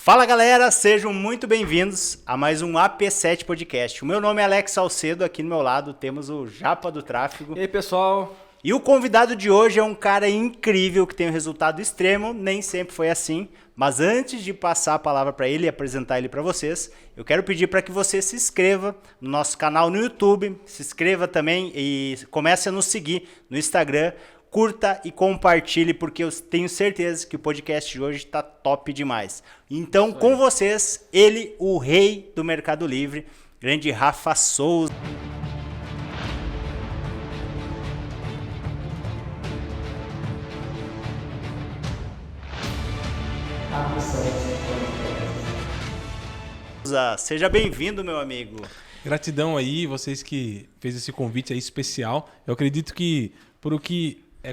Fala galera, sejam muito bem-vindos a mais um AP7 Podcast. O meu nome é Alex Salcedo, aqui do meu lado temos o Japa do Tráfego. E aí, pessoal? E o convidado de hoje é um cara incrível que tem um resultado extremo, nem sempre foi assim. Mas antes de passar a palavra para ele e apresentar ele para vocês, eu quero pedir para que você se inscreva no nosso canal no YouTube, se inscreva também e comece a nos seguir no Instagram. Curta e compartilhe, porque eu tenho certeza que o podcast de hoje está top demais. Então, com vocês, ele, o rei do Mercado Livre, grande Rafa Souza. Seja bem-vindo, meu amigo. Gratidão aí, vocês que fez esse convite aí especial. Eu acredito que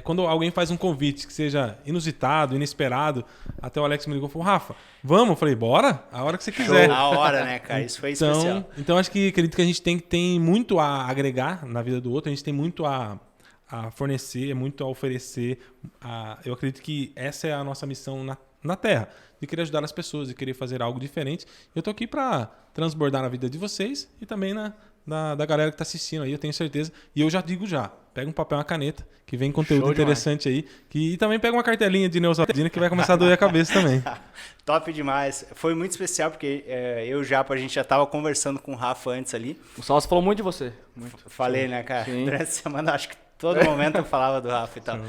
quando alguém faz um convite que seja inusitado, inesperado, até o Alex me ligou e falou, Rafa, vamos? Eu falei, bora? A hora que você quiser. Na hora, né, cara? Isso foi especial. Então acredito que a gente tem muito a agregar na vida do outro, a gente tem muito a fornecer, muito a oferecer. Eu acredito que essa é a nossa missão na Terra, de querer ajudar as pessoas, de querer fazer algo diferente. Eu tô aqui para transbordar na vida de vocês e também da galera que tá assistindo aí, eu tenho certeza. E eu já digo pega um papel e uma caneta, que vem conteúdo interessante aí. E também pega uma cartelinha de Neosaldina que vai começar a doer a cabeça também. Top demais. Foi muito especial porque eu e o Japa, a gente já tava conversando com o Rafa antes ali. O Salso falou muito de você. Muito. Falei, né, cara? Sim. Durante a semana, acho que todo momento eu falava do Rafa e tal.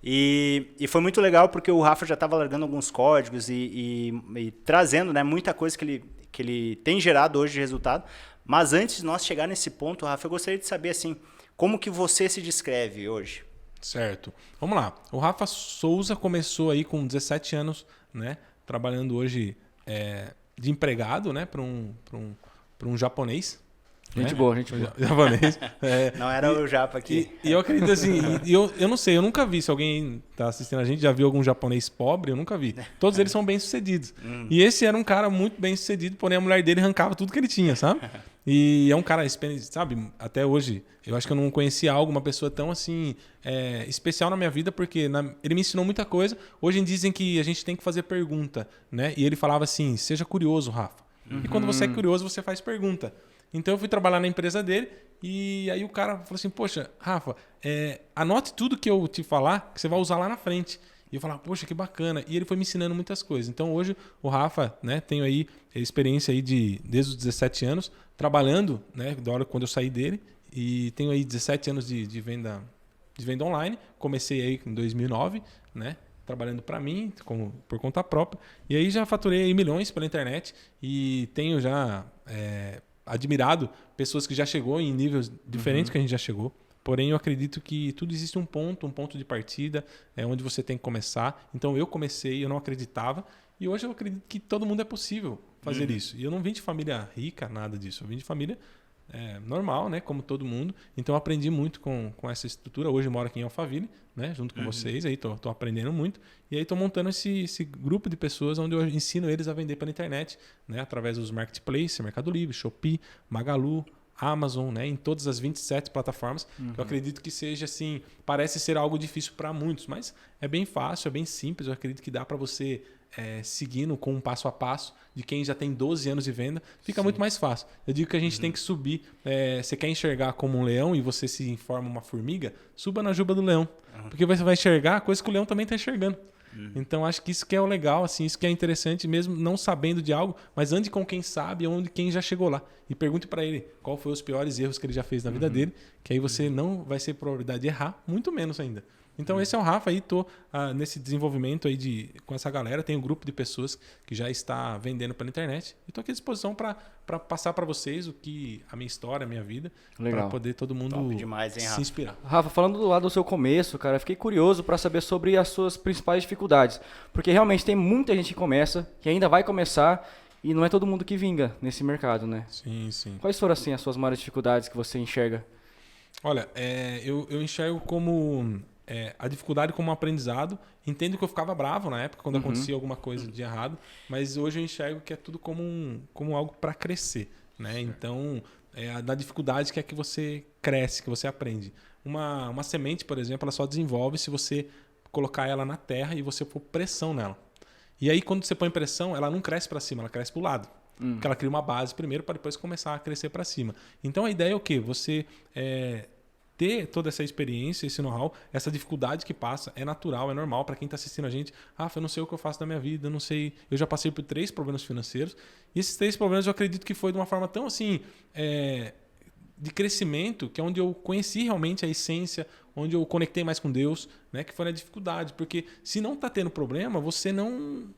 E foi muito legal porque o Rafa já estava largando alguns códigos e trazendo, né, muita coisa que ele tem gerado hoje de resultado. Mas antes de nós chegar nesse ponto, Rafa, eu gostaria de saber assim, como que você se descreve hoje? Certo. Vamos lá. O Rafa Souza começou aí com 17 anos, né, trabalhando hoje de empregado, né, para um japonês. Gente boa, gente boa. Japonês. Não era o Japa aqui. E eu acredito assim, eu não sei, eu nunca vi, se alguém tá assistindo a gente, já viu algum japonês pobre, eu nunca vi. Todos eles são bem-sucedidos. E esse era um cara muito bem-sucedido, porém a mulher dele arrancava tudo que ele tinha, sabe? E é um cara, sabe, até hoje, eu acho que eu não conhecia uma pessoa tão assim, especial na minha vida, porque ele me ensinou muita coisa. Hoje dizem que a gente tem que fazer pergunta, né? E ele falava assim, seja curioso, Rafa. E quando você é curioso, você faz pergunta. Então eu fui trabalhar na empresa dele e aí o cara falou assim, poxa, Rafa, anote tudo que eu te falar, que você vai usar lá na frente. E eu falava, poxa, que bacana. E ele foi me ensinando muitas coisas. Então hoje o Rafa, né, tenho aí experiência aí desde os 17 anos, trabalhando, né, da hora quando eu saí dele. E tenho aí 17 anos de venda online. Comecei aí em 2009, né, trabalhando para mim, por conta própria. E aí já faturei aí milhões pela internet e tenho já... admirado pessoas que já chegou em níveis diferentes que a gente já chegou. Porém, eu acredito que tudo existe um ponto de partida, onde você tem que começar. Então, eu comecei, eu não acreditava. E hoje eu acredito que todo mundo é possível fazer isso. E eu não vim de família rica, nada disso. Eu vim de família normal, né? Como todo mundo. Então, eu aprendi muito com essa estrutura. Hoje eu moro aqui em Alphaville, né? Junto com vocês. Aí tô aprendendo muito. E aí estou montando esse grupo de pessoas onde eu ensino eles a vender pela internet, né? Através dos marketplaces, Mercado Livre, Shopee, Magalu, Amazon, né? Em todas as 27 plataformas. Eu acredito que seja assim, parece ser algo difícil para muitos, mas é bem fácil, é bem simples. Eu acredito que dá para você seguindo com um passo a passo de quem já tem 12 anos de venda, fica muito mais fácil. Eu digo que a gente tem que subir. Você quer enxergar como um leão e você se informa uma formiga, suba na juba do leão. Porque você vai enxergar coisa que o leão também está enxergando. Então, acho que isso que é o legal, assim, isso que é interessante, mesmo não sabendo de algo, mas ande com quem sabe, onde quem já chegou lá. E pergunte para ele qual foi os piores erros que ele já fez na vida dele, que aí você não vai ter probabilidade de errar, muito menos ainda. Então, esse é o Rafa aí, tô nesse desenvolvimento aí com essa galera, tem um grupo de pessoas que já está vendendo pela internet e tô aqui à disposição para passar para vocês a minha história, a minha vida, para poder todo mundo demais, hein, se inspirar. Rafa, falando do lado do seu começo, cara, eu fiquei curioso para saber sobre as suas principais dificuldades, porque realmente tem muita gente que começa, que ainda vai começar e não é todo mundo que vinga nesse mercado, né? Sim, sim. Quais foram, assim, as suas maiores dificuldades que você enxerga? Olha, eu enxergo como... a dificuldade como um aprendizado. Entendo que eu ficava bravo na época quando acontecia alguma coisa de errado, mas hoje eu enxergo que é tudo como algo para crescer, né? Então, da dificuldade que é que você cresce, que você aprende. Uma semente, por exemplo, ela só desenvolve se você colocar ela na terra e você pôr pressão nela. E aí, quando você põe pressão, ela não cresce para cima, ela cresce para o lado. Porque ela cria uma base primeiro para depois começar a crescer para cima. Então, a ideia é o quê? Você ter toda essa experiência, esse know-how, essa dificuldade que passa, é natural, é normal para quem está assistindo a gente. Eu não sei o que eu faço da minha vida, não sei. Eu já passei por 3 problemas financeiros. E esses 3 problemas eu acredito que foi de uma forma tão assim, de crescimento, que é onde eu conheci realmente a essência, onde eu conectei mais com Deus, né? Que foi na dificuldade. Porque se não está tendo problema, você não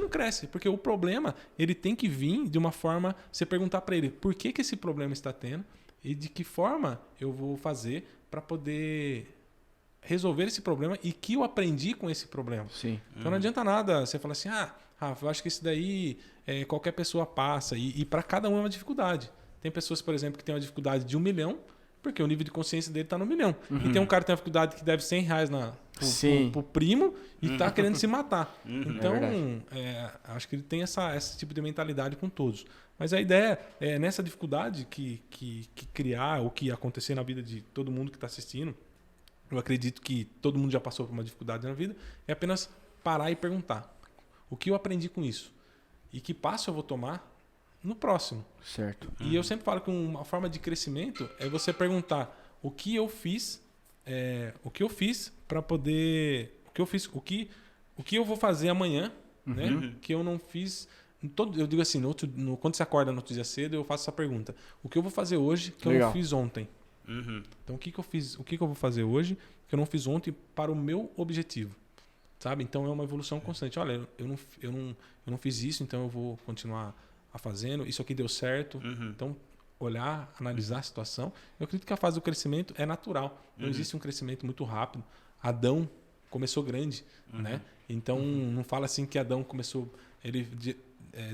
cresce, porque o problema ele tem que vir de uma forma, você perguntar para ele por que esse problema está tendo e de que forma eu vou fazer para poder resolver esse problema e que eu aprendi com esse problema. Sim. Então não adianta nada você falar assim, Rafa, eu acho que isso daí qualquer pessoa passa e para cada um é uma dificuldade. Tem pessoas, por exemplo, que têm uma dificuldade de 1 milhão, porque o nível de consciência dele está no 1 milhão. E tem um cara que tem uma dificuldade que deve R$100 pro primo e está querendo se matar. Então, acho que ele tem esse tipo de mentalidade com todos. Mas a ideia é nessa dificuldade que criar ou que acontecer na vida de todo mundo que está assistindo. Eu acredito que todo mundo já passou por uma dificuldade na vida. É apenas parar e perguntar: o que eu aprendi com isso? E que passo eu vou tomar no próximo? Certo. E eu sempre falo que uma forma de crescimento é você perguntar o que eu fiz para poder, o que eu vou fazer amanhã, né? Que eu não fiz. Eu digo assim, quando você acorda no outro dia cedo, eu faço essa pergunta: o que eu vou fazer hoje que eu não fiz ontem? Então, o que eu fiz? O que eu vou fazer hoje que eu não fiz ontem para o meu objetivo? Sabe? Então é uma evolução constante. Olha, eu não fiz isso, então eu vou continuar fazendo. Isso aqui deu certo. Então, olhar, analisar a situação. Eu acredito que a fase do crescimento é natural. Não existe um crescimento muito rápido. Adão começou grande, né? Então, não fala assim que Adão começou...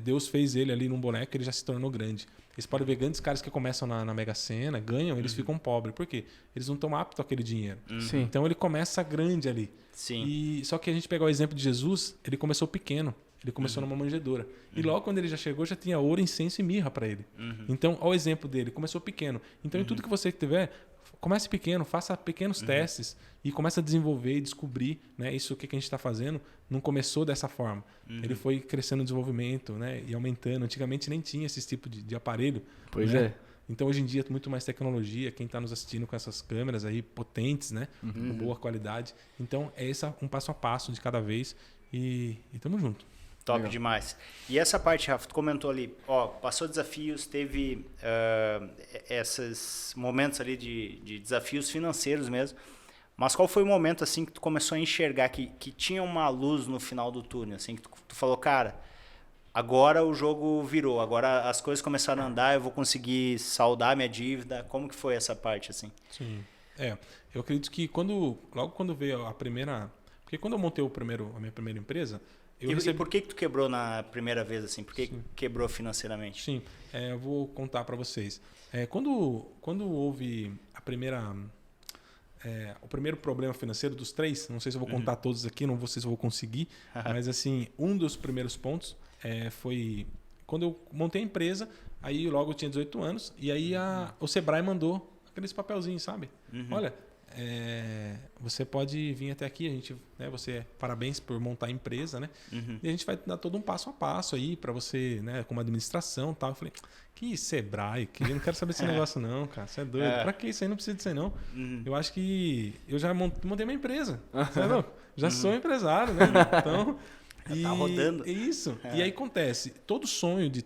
Deus fez ele ali num boneco e ele já se tornou grande. Eles podem ver grandes caras que começam na Mega Sena, ganham, eles ficam pobres. Por quê? Eles não estão aptos àquele dinheiro. Então, ele começa grande ali. Sim. Só que a gente pegar o exemplo de Jesus, ele começou pequeno. Ele começou numa manjedoura. E logo quando ele já chegou, já tinha ouro, incenso e mirra para ele. Então, olha o exemplo dele. Começou pequeno. Então, em tudo que você tiver, comece pequeno, faça pequenos testes e comece a desenvolver e descobrir, né? Isso que a gente está fazendo não começou dessa forma. Ele foi crescendo no desenvolvimento, né? E aumentando. Antigamente nem tinha esse tipo de aparelho. Pois né? é. Então, hoje em dia, muito mais tecnologia. Quem está nos assistindo com essas câmeras aí potentes, né? Com boa qualidade. Então, é esse um passo a passo de cada vez. E tamo junto. Top Legal. demais. E essa parte, Rafa, tu comentou ali, passou desafios, teve esses momentos ali de desafios financeiros mesmo, mas qual foi o momento assim que tu começou a enxergar que tinha uma luz no final do túnel, assim, que tu falou, cara, agora o jogo virou, agora as coisas começaram a andar, eu vou conseguir saldar minha dívida, como que foi essa parte, assim? Sim. Eu acredito que logo quando veio a primeira... Porque quando eu montei a minha primeira empresa... E por que tu quebrou na primeira vez, assim? Por que quebrou financeiramente? Sim, eu vou contar para vocês. Quando houve o primeiro problema financeiro dos 3, não sei se eu vou contar todos aqui, não sei se eu vou conseguir, mas assim, um dos primeiros pontos foi quando eu montei a empresa, aí logo eu tinha 18 anos, e aí o Sebrae mandou aqueles papelzinhos, sabe? Olha... você pode vir até aqui, a gente, né, parabéns por montar a empresa, né? E a gente vai dar todo um passo a passo aí para você, né, como administração e tal. Eu falei, que Sebrae, eu não quero saber desse negócio não, cara, você é doido. Pra que isso aí? Não precisa disso aí não. Eu acho que eu já montei uma empresa, sabe? Já sou empresário, né? Então... Tá rodando. Isso. E aí acontece, todo sonho de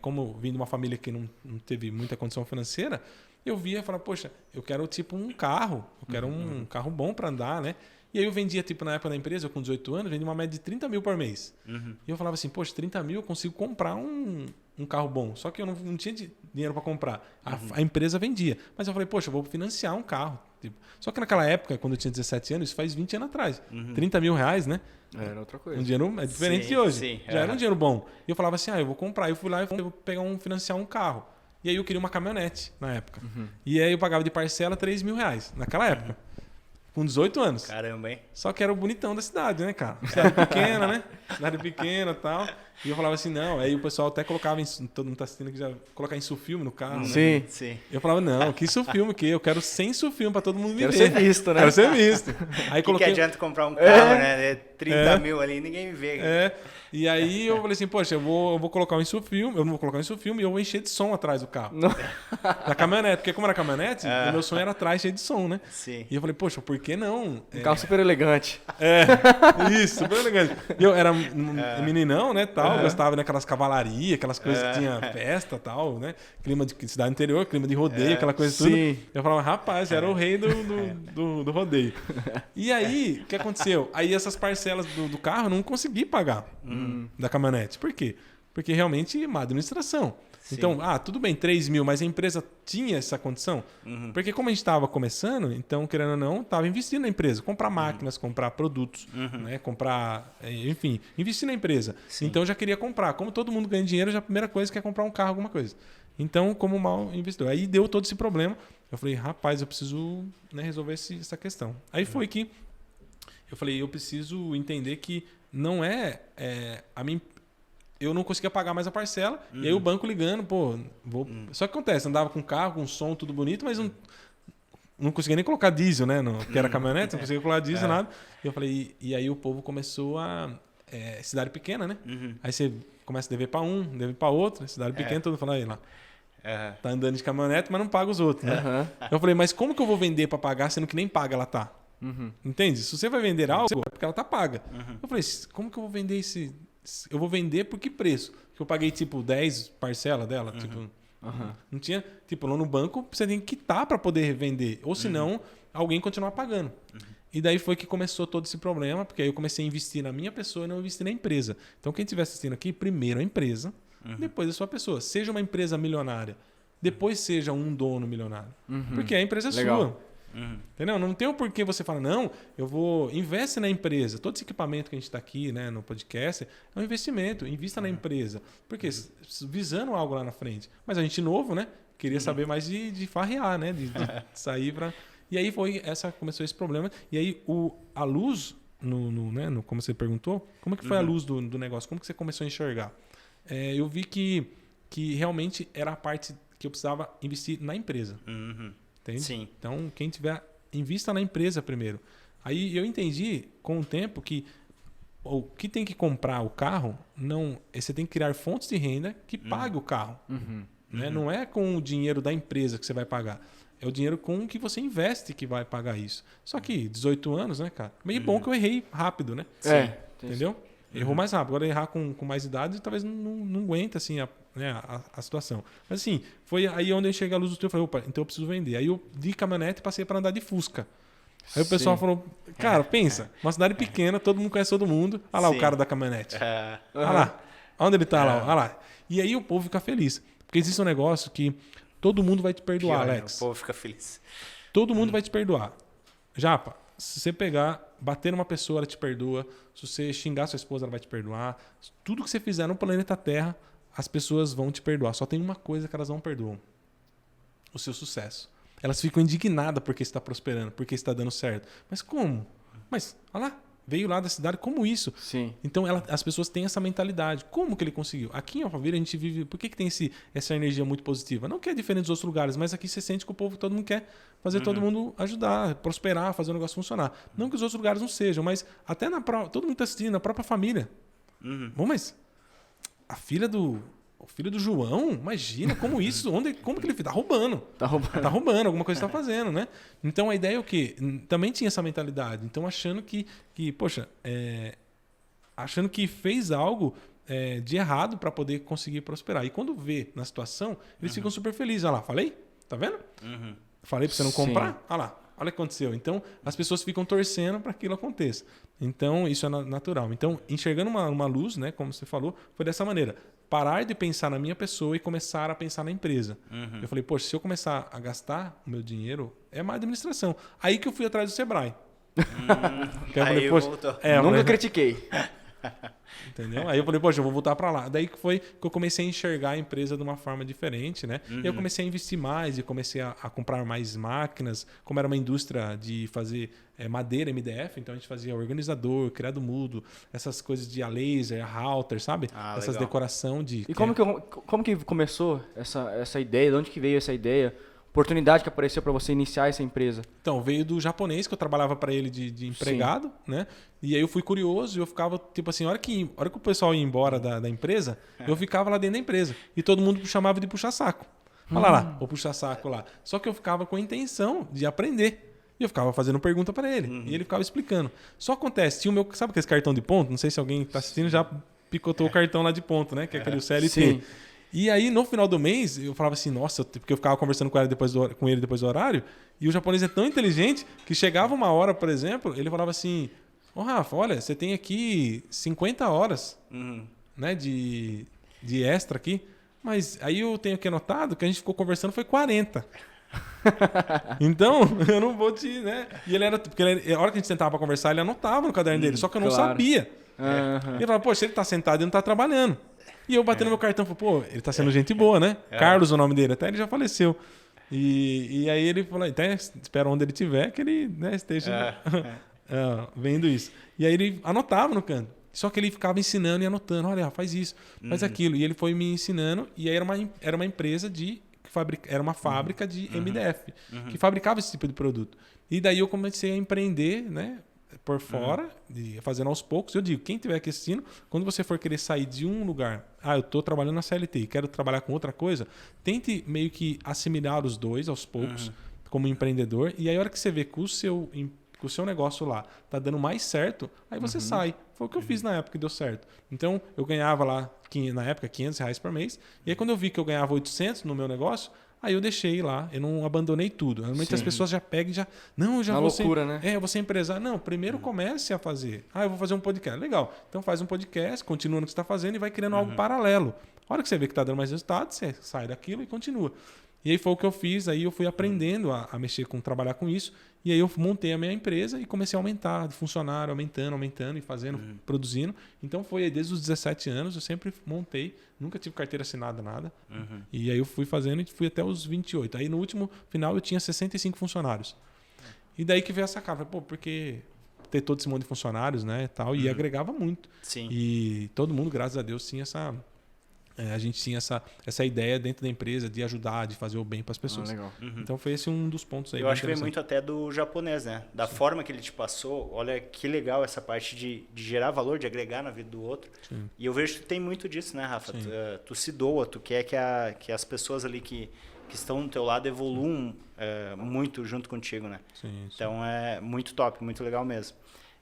como eu vim de uma família que não teve muita condição financeira, eu via e falava, poxa, eu quero tipo um carro, eu quero um carro bom para andar, né? E aí eu vendia, tipo, na época da empresa, eu com 18 anos, vendia uma média de 30 mil por mês. E eu falava assim, poxa, 30 mil eu consigo comprar um carro bom. Só que eu não tinha dinheiro para comprar. A empresa vendia. Mas eu falei, poxa, eu vou financiar um carro. Tipo. Só que naquela época, quando eu tinha 17 anos, isso faz 20 anos atrás. 30 mil reais, né? Era outra coisa. Um dinheiro diferente de hoje. Sim, já era um dinheiro bom. E eu falava assim, eu vou comprar. Eu fui lá e vou financiar um carro. E aí eu queria uma caminhonete na época. E aí eu pagava de parcela 3 mil reais naquela época. Com 18 anos. Caramba, hein? Só que era o bonitão da cidade, né, cara? Cidade pequena, né? Cidade pequena e tal. E eu falava assim, não. Aí o pessoal até colocava, todo mundo tá assistindo aqui já, colocar insufilme no carro, né? Sim. Sim. Eu falava, não, que insufilme que eu quero sem insufilme pra todo mundo me Quero ver. ser visto, né? Quero ser visto. Aí Que coloquei... adianta comprar um carro, né? 30 mil ali, ninguém me vê. E aí eu falei assim, poxa, eu vou colocar um insufilme, eu não vou colocar um insufilme e eu vou encher de som atrás do carro. Não. Da caminhonete, porque como era caminhonete, o meu som era atrás, cheio de som, né? Sim. E eu falei, poxa, por que não? Um carro super elegante. Isso, super elegante. E eu era meninão, né, tal, gostava daquelas cavalarias, aquelas coisas que tinha festa, tal, né? Clima de cidade interior, clima de rodeio, aquela coisa sim. tudo. Eu falava, rapaz, era o rei do rodeio. E aí, o que aconteceu? Aí essas parcelas do carro eu não consegui pagar da caminhonete. Por quê? Porque realmente má administração. Sim. Então, tudo bem, 3 mil, mas a empresa tinha essa condição? Porque como a gente estava começando, então, querendo ou não, estava investindo na empresa. Comprar máquinas, comprar produtos, né? Comprar, enfim, investir na empresa. Sim. Então, eu já queria comprar. Como todo mundo ganha dinheiro, já a primeira coisa que é comprar um carro, alguma coisa. Então, como mal investidor. Aí deu todo esse problema. Eu falei, rapaz, eu preciso, né, resolver essa questão. Aí foi que eu falei, eu preciso entender que não a minha... Eu não conseguia pagar mais a parcela. E aí o banco ligando, pô, Só que acontece, andava com carro, com som, tudo bonito, mas não conseguia nem colocar diesel, né? Que era caminhonete, não conseguia colocar diesel, nada. E eu falei, e aí o povo começou a... cidade pequena, né? Aí você começa a dever pra um, dever pra outro. Cidade pequena, todo mundo fala, aí lá. Tá andando de caminhonete, mas não paga os outros, né? Eu falei, mas como que eu vou vender pra pagar, sendo que nem paga ela tá? Entende? Se você vai vender algo, é porque ela tá paga. Eu falei, como que eu vou vender esse... Eu vou vender por que preço? Que eu paguei, tipo, 10 parcelas dela. Tipo, não tinha... Tipo, lá no banco, você tem que quitar para poder vender. Ou senão, alguém continuar pagando. E daí foi que começou todo esse problema, porque aí eu comecei a investir na minha pessoa e não investir na empresa. Então, quem estiver assistindo aqui, primeiro a empresa, depois a sua pessoa. Seja uma empresa milionária, depois seja um dono milionário. Porque a empresa é sua. Entendeu? Não tem o porquê você falar, não, eu vou... Investe na empresa. Todo esse equipamento que a gente está aqui, né, no podcast é um investimento. Invista na empresa. Porque visando algo lá na frente. Mas a gente novo, né? Queria saber mais de farrear, né? De sair para... E aí começou esse problema. E aí a luz, como você perguntou, como é que foi a luz do negócio? Como que você começou a enxergar? Eu vi que realmente era a parte que eu precisava investir na empresa. Entende? Sim. Então, quem tiver, invista na empresa primeiro. Aí eu entendi com o tempo que o que tem que comprar o carro, você tem que criar fontes de renda que pague o carro. Né? Não é com o dinheiro da empresa que você vai pagar. É o dinheiro com que você investe que vai pagar isso. Só que 18 anos, né, cara? Meio bom que eu errei rápido, né? Sim. Entendeu? Errou mais rápido. Agora errar com mais idade talvez não aguenta assim, a situação. Mas assim, foi aí onde eu cheguei à luz do teu. Eu falei, opa, então eu preciso vender. Aí eu de caminhonete passei para andar de Fusca. Aí o pessoal falou, cara, pensa, uma cidade pequena, todo mundo conhece todo mundo. Olha lá o cara da caminhonete. Olha lá. Onde ele tá lá? Olha lá. E aí o povo fica feliz. Porque existe um negócio que todo mundo vai te perdoar, Pior, Alex. O povo fica feliz. Todo mundo vai te perdoar. Japa, se você bater numa pessoa, ela te perdoa. Se você xingar sua esposa, ela vai te perdoar. Tudo que você fizer no planeta Terra, as pessoas vão te perdoar. Só tem uma coisa que elas não perdoam: o seu sucesso. Elas ficam indignadas porque você está prosperando, porque você está dando certo. Mas como? Mas, olha lá, veio lá da cidade, como isso? Sim. Então as pessoas têm essa mentalidade. Como que ele conseguiu? Aqui em Alphaville a gente vive... Por que tem essa energia muito positiva? Não que é diferente dos outros lugares, mas aqui você sente que o povo, todo mundo quer fazer todo mundo ajudar, prosperar, fazer o negócio funcionar. Não que os outros lugares não sejam, mas até todo mundo está assistindo, na própria família. Bom, mas o filho do João, imagina, como isso? Como que ele tá roubando? Tá roubando, alguma coisa está fazendo, né? Então a ideia é o quê? Também tinha essa mentalidade. Então achando que poxa, achando que fez algo de errado para poder conseguir prosperar. E quando vê na situação, eles ficam super felizes. Olha lá, falei? Tá vendo? Falei para você não comprar? Olha lá. Olha o que aconteceu. Então, as pessoas ficam torcendo para que aquilo aconteça. Então, isso é natural. Então, enxergando uma luz, né, como você falou, foi dessa maneira. Parar de pensar na minha pessoa e começar a pensar na empresa. Eu falei, poxa, se eu começar a gastar o meu dinheiro, é má administração. Aí que eu fui atrás do Sebrae. Aí falei, voltou. Nunca critiquei. Entendeu? Aí eu falei, poxa, eu vou voltar para lá. Daí que foi que eu comecei a enxergar a empresa de uma forma diferente, né? E eu comecei a investir mais e comecei a comprar mais máquinas. Como era uma indústria de fazer madeira, MDF, então a gente fazia organizador, criado mudo, essas coisas de a laser, a router, sabe? Essas legal. decoração de... E como que começou essa ideia? De onde que veio essa ideia? Oportunidade que apareceu para você iniciar essa empresa? Então, veio do japonês, que eu trabalhava para ele de empregado, né? E aí eu fui curioso e eu ficava, tipo assim, a hora que o pessoal ia embora da empresa, eu ficava lá dentro da empresa. E todo mundo chamava de puxa-saco. Olha lá, o puxa-saco lá. Só que eu ficava com a intenção de aprender. E eu ficava fazendo pergunta para ele. E ele ficava explicando. Só acontece, tinha o meu... Sabe aquele cartão de ponto? Não sei se alguém está assistindo já picotou o cartão lá de ponto, né? Que é aquele CLT. Sim. E aí, no final do mês, eu falava assim, nossa, porque eu ficava conversando com ele depois do horário, e o japonês é tão inteligente que chegava uma hora, por exemplo, ele falava assim, ô Rafa, olha, você tem aqui 50 horas né, de extra aqui, mas aí eu tenho aqui anotado que a gente ficou conversando foi 40. Então, eu não vou te, né? E ele era, porque a hora que a gente sentava pra conversar, ele anotava no caderno dele, só que eu não sabia. E ele falava, poxa, ele tá sentado e não tá trabalhando. E eu batendo no meu cartão, falei, pô, ele tá sendo gente boa, né? Carlos, o nome dele, até ele já faleceu. E aí ele falou, até espera onde ele estiver que ele, né, esteja vendo isso. E aí ele anotava no canto. Só que ele ficava ensinando e anotando, olha, faz isso, faz aquilo. E ele foi me ensinando, e aí era uma empresa era uma fábrica de MDF, que fabricava esse tipo de produto. E daí eu comecei a empreender, né? Por fora, fazendo aos poucos. Eu digo, quem estiver aqui assistindo, quando você for querer sair de um lugar, eu estou trabalhando na CLT e quero trabalhar com outra coisa, tente meio que assimilar os dois aos poucos, como empreendedor, e aí a hora que você vê que o seu negócio lá tá dando mais certo, aí você sai. Foi o que eu fiz na época que deu certo. Então, eu ganhava lá, na época, R$500 por mês, e aí quando eu vi que eu ganhava 800 no meu negócio, aí eu deixei lá, eu não abandonei tudo. Normalmente as pessoas já pegam e já... Não, eu já vou loucura, ser... né? Eu vou ser empresário. Não, primeiro comece a fazer. Eu vou fazer um podcast. Legal. Então faz um podcast, continua no que você está fazendo e vai criando algo paralelo. A hora que você vê que está dando mais resultado, você sai daquilo e continua. E aí foi o que eu fiz, aí eu fui aprendendo a mexer trabalhar com isso, e aí eu montei a minha empresa e comecei a aumentar, de funcionário, aumentando e fazendo, produzindo. Então foi aí, desde os 17 anos, eu sempre montei, nunca tive carteira assinada, nada. E aí eu fui fazendo e fui até os 28. Aí no último final eu tinha 65 funcionários. E daí que veio essa sacada, porque ter todo esse monte de funcionários, né, tal, e agregava muito. Sim. E todo mundo, graças a Deus, tinha a gente tinha essa ideia dentro da empresa de ajudar, de fazer o bem para as pessoas. Legal. Então foi esse um dos pontos aí. Eu acho que vem muito até do japonês, né? Da forma que ele te passou. Olha que legal essa parte de gerar valor, de agregar na vida do outro. Sim. E eu vejo que tem muito disso, né, Rafa? Tu se doa, tu quer que as pessoas ali que estão do teu lado evoluam muito junto contigo, né? Sim. Então é muito top, muito legal mesmo.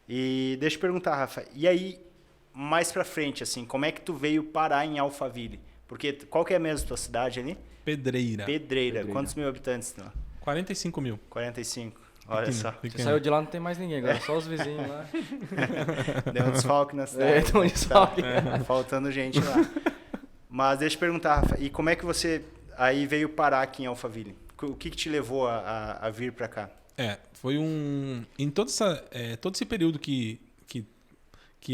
E deixa eu perguntar, Rafa, e aí, mais pra frente, assim, como é que tu veio parar em Alphaville? Porque qual que é mesmo a tua cidade ali? Pedreira. Quantos mil habitantes tem lá? 45 mil. 45. Olha só. Você saiu de lá, não tem mais ninguém agora, só os vizinhos lá. Deu um desfalque na cidade. Deu um desfalque. Tá faltando gente lá. Mas deixa eu perguntar, Rafa, e como é que você aí veio parar aqui em Alphaville? O que te levou a vir pra cá? Foi em todo esse período que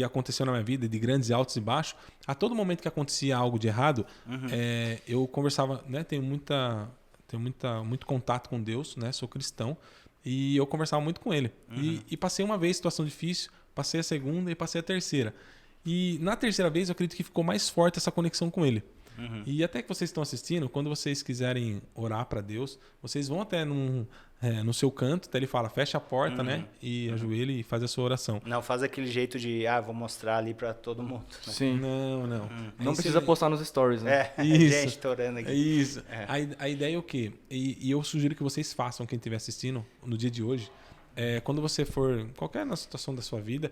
aconteceu na minha vida, de grandes altos e baixos, a todo momento que acontecia algo de errado, eu conversava, né? Tenho muito contato com Deus, né? Sou cristão, e eu conversava muito com ele. E passei uma vez situação difícil, passei a segunda e passei a terceira. E na terceira vez eu acredito que ficou mais forte essa conexão com ele. E até que vocês estão assistindo, quando vocês quiserem orar para Deus, vocês vão até no seu canto, até ele fala, fecha a porta, né? E ajoelhe e faz a sua oração. Não faz aquele jeito de, vou mostrar ali para todo mundo. Né? Sim. Não. Não precisa postar nos stories, né? Isso. Gente, tô orando aqui. É isso. A ideia é o quê? E eu sugiro que vocês façam, quem estiver assistindo, no dia de hoje, quando você for, qualquer na situação da sua vida,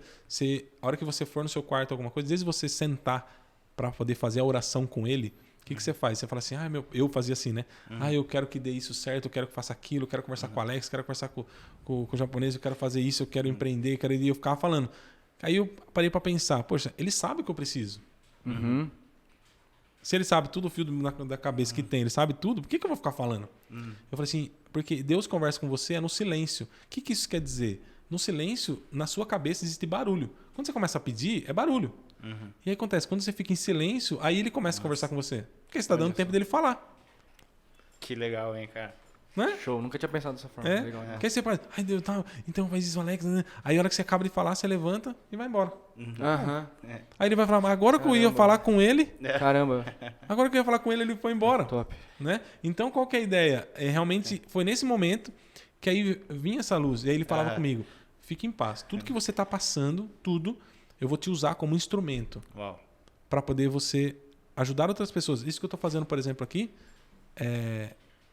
a hora que você for no seu quarto, alguma coisa, desde você sentar para poder fazer a oração com ele, o que você faz? Você fala assim, eu fazia assim, né? Eu quero que dê isso certo, eu quero que faça aquilo, eu quero conversar com o Alex, eu quero conversar com o japonês, eu quero fazer isso, eu quero empreender, e eu ficava falando. Aí eu parei para pensar, poxa, ele sabe o que eu preciso. Se ele sabe tudo o fio da cabeça que tem, ele sabe tudo, por que eu vou ficar falando? Eu falei assim, porque Deus conversa com você no silêncio. O que isso quer dizer? No silêncio, na sua cabeça existe barulho. Quando você começa a pedir, é barulho. E aí acontece, quando você fica em silêncio, aí ele começa a conversar com você. Porque você tá dando tempo dele falar. Que legal, hein, cara? Né? Show, nunca tinha pensado dessa forma. É? Legal. Porque aí você fala, ai Deus, tá, então faz isso, Alex. Né? Aí a hora que você acaba de falar, você levanta e vai embora. Aham. Aí ele vai falar, mas agora que eu ia falar com ele, Caramba. agora que eu ia falar com ele, ele foi embora. Top. Né? Então, qual que é a ideia? Realmente, foi nesse momento que aí vinha essa luz. E aí ele falava comigo, fique em paz. Tudo que você está passando, tudo, eu vou te usar como instrumento. Para poder você ajudar outras pessoas. Isso que eu estou fazendo, por exemplo, aqui,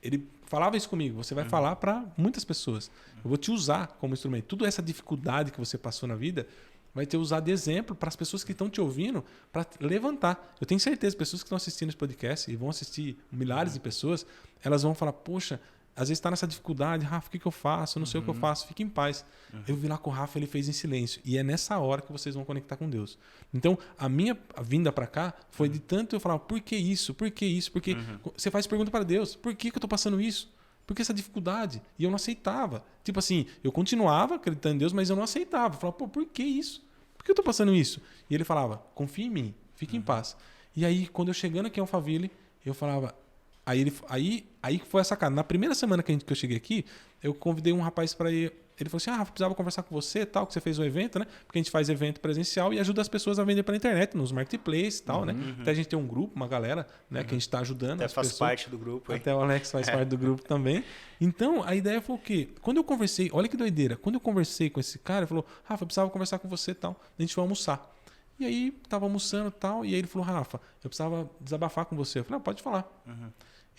ele falava isso comigo. Você vai falar para muitas pessoas. Eu vou te usar como instrumento. Tudo essa dificuldade que você passou na vida vai ter usado de exemplo para as pessoas que estão te ouvindo para levantar. Eu tenho certeza, pessoas que estão assistindo esse podcast e vão assistir milhares de pessoas, elas vão falar, poxa, às vezes está nessa dificuldade, Rafa, o que eu faço? Eu não sei o que eu faço. Fique em paz. Eu vi lá com o Rafa, ele fez em silêncio. E é nessa hora que vocês vão conectar com Deus. Então, a minha vinda para cá foi de tanto eu falar, por que isso? Por que isso? Porque você faz pergunta para Deus, por que eu estou passando isso? Por que essa dificuldade? E eu não aceitava. Tipo assim, eu continuava acreditando em Deus, mas eu não aceitava. Eu falava, pô, por que isso? Por que eu estou passando isso? E ele falava, confia em mim, fique em paz. E aí, quando eu chegando aqui em Alphaville, eu falava... Aí foi a sacada. Na primeira semana que eu cheguei aqui, eu convidei um rapaz para ir. Ele falou assim: Rafa, precisava conversar com você, tal, que você fez um evento, né? Porque a gente faz evento presencial e ajuda as pessoas a vender pela internet, nos marketplaces e tal, né? Até a gente tem um grupo, uma galera, né, que a gente está ajudando. Até faz parte do grupo. Até o Alex faz parte do grupo também. Então, a ideia foi o quê? Quando eu conversei, olha que doideira, quando eu conversei com esse cara, ele falou: Rafa, eu precisava conversar com você e tal. A gente foi almoçar. E aí, tava almoçando e tal, e aí ele falou: Rafa, eu precisava desabafar com você. Eu falei: pode falar.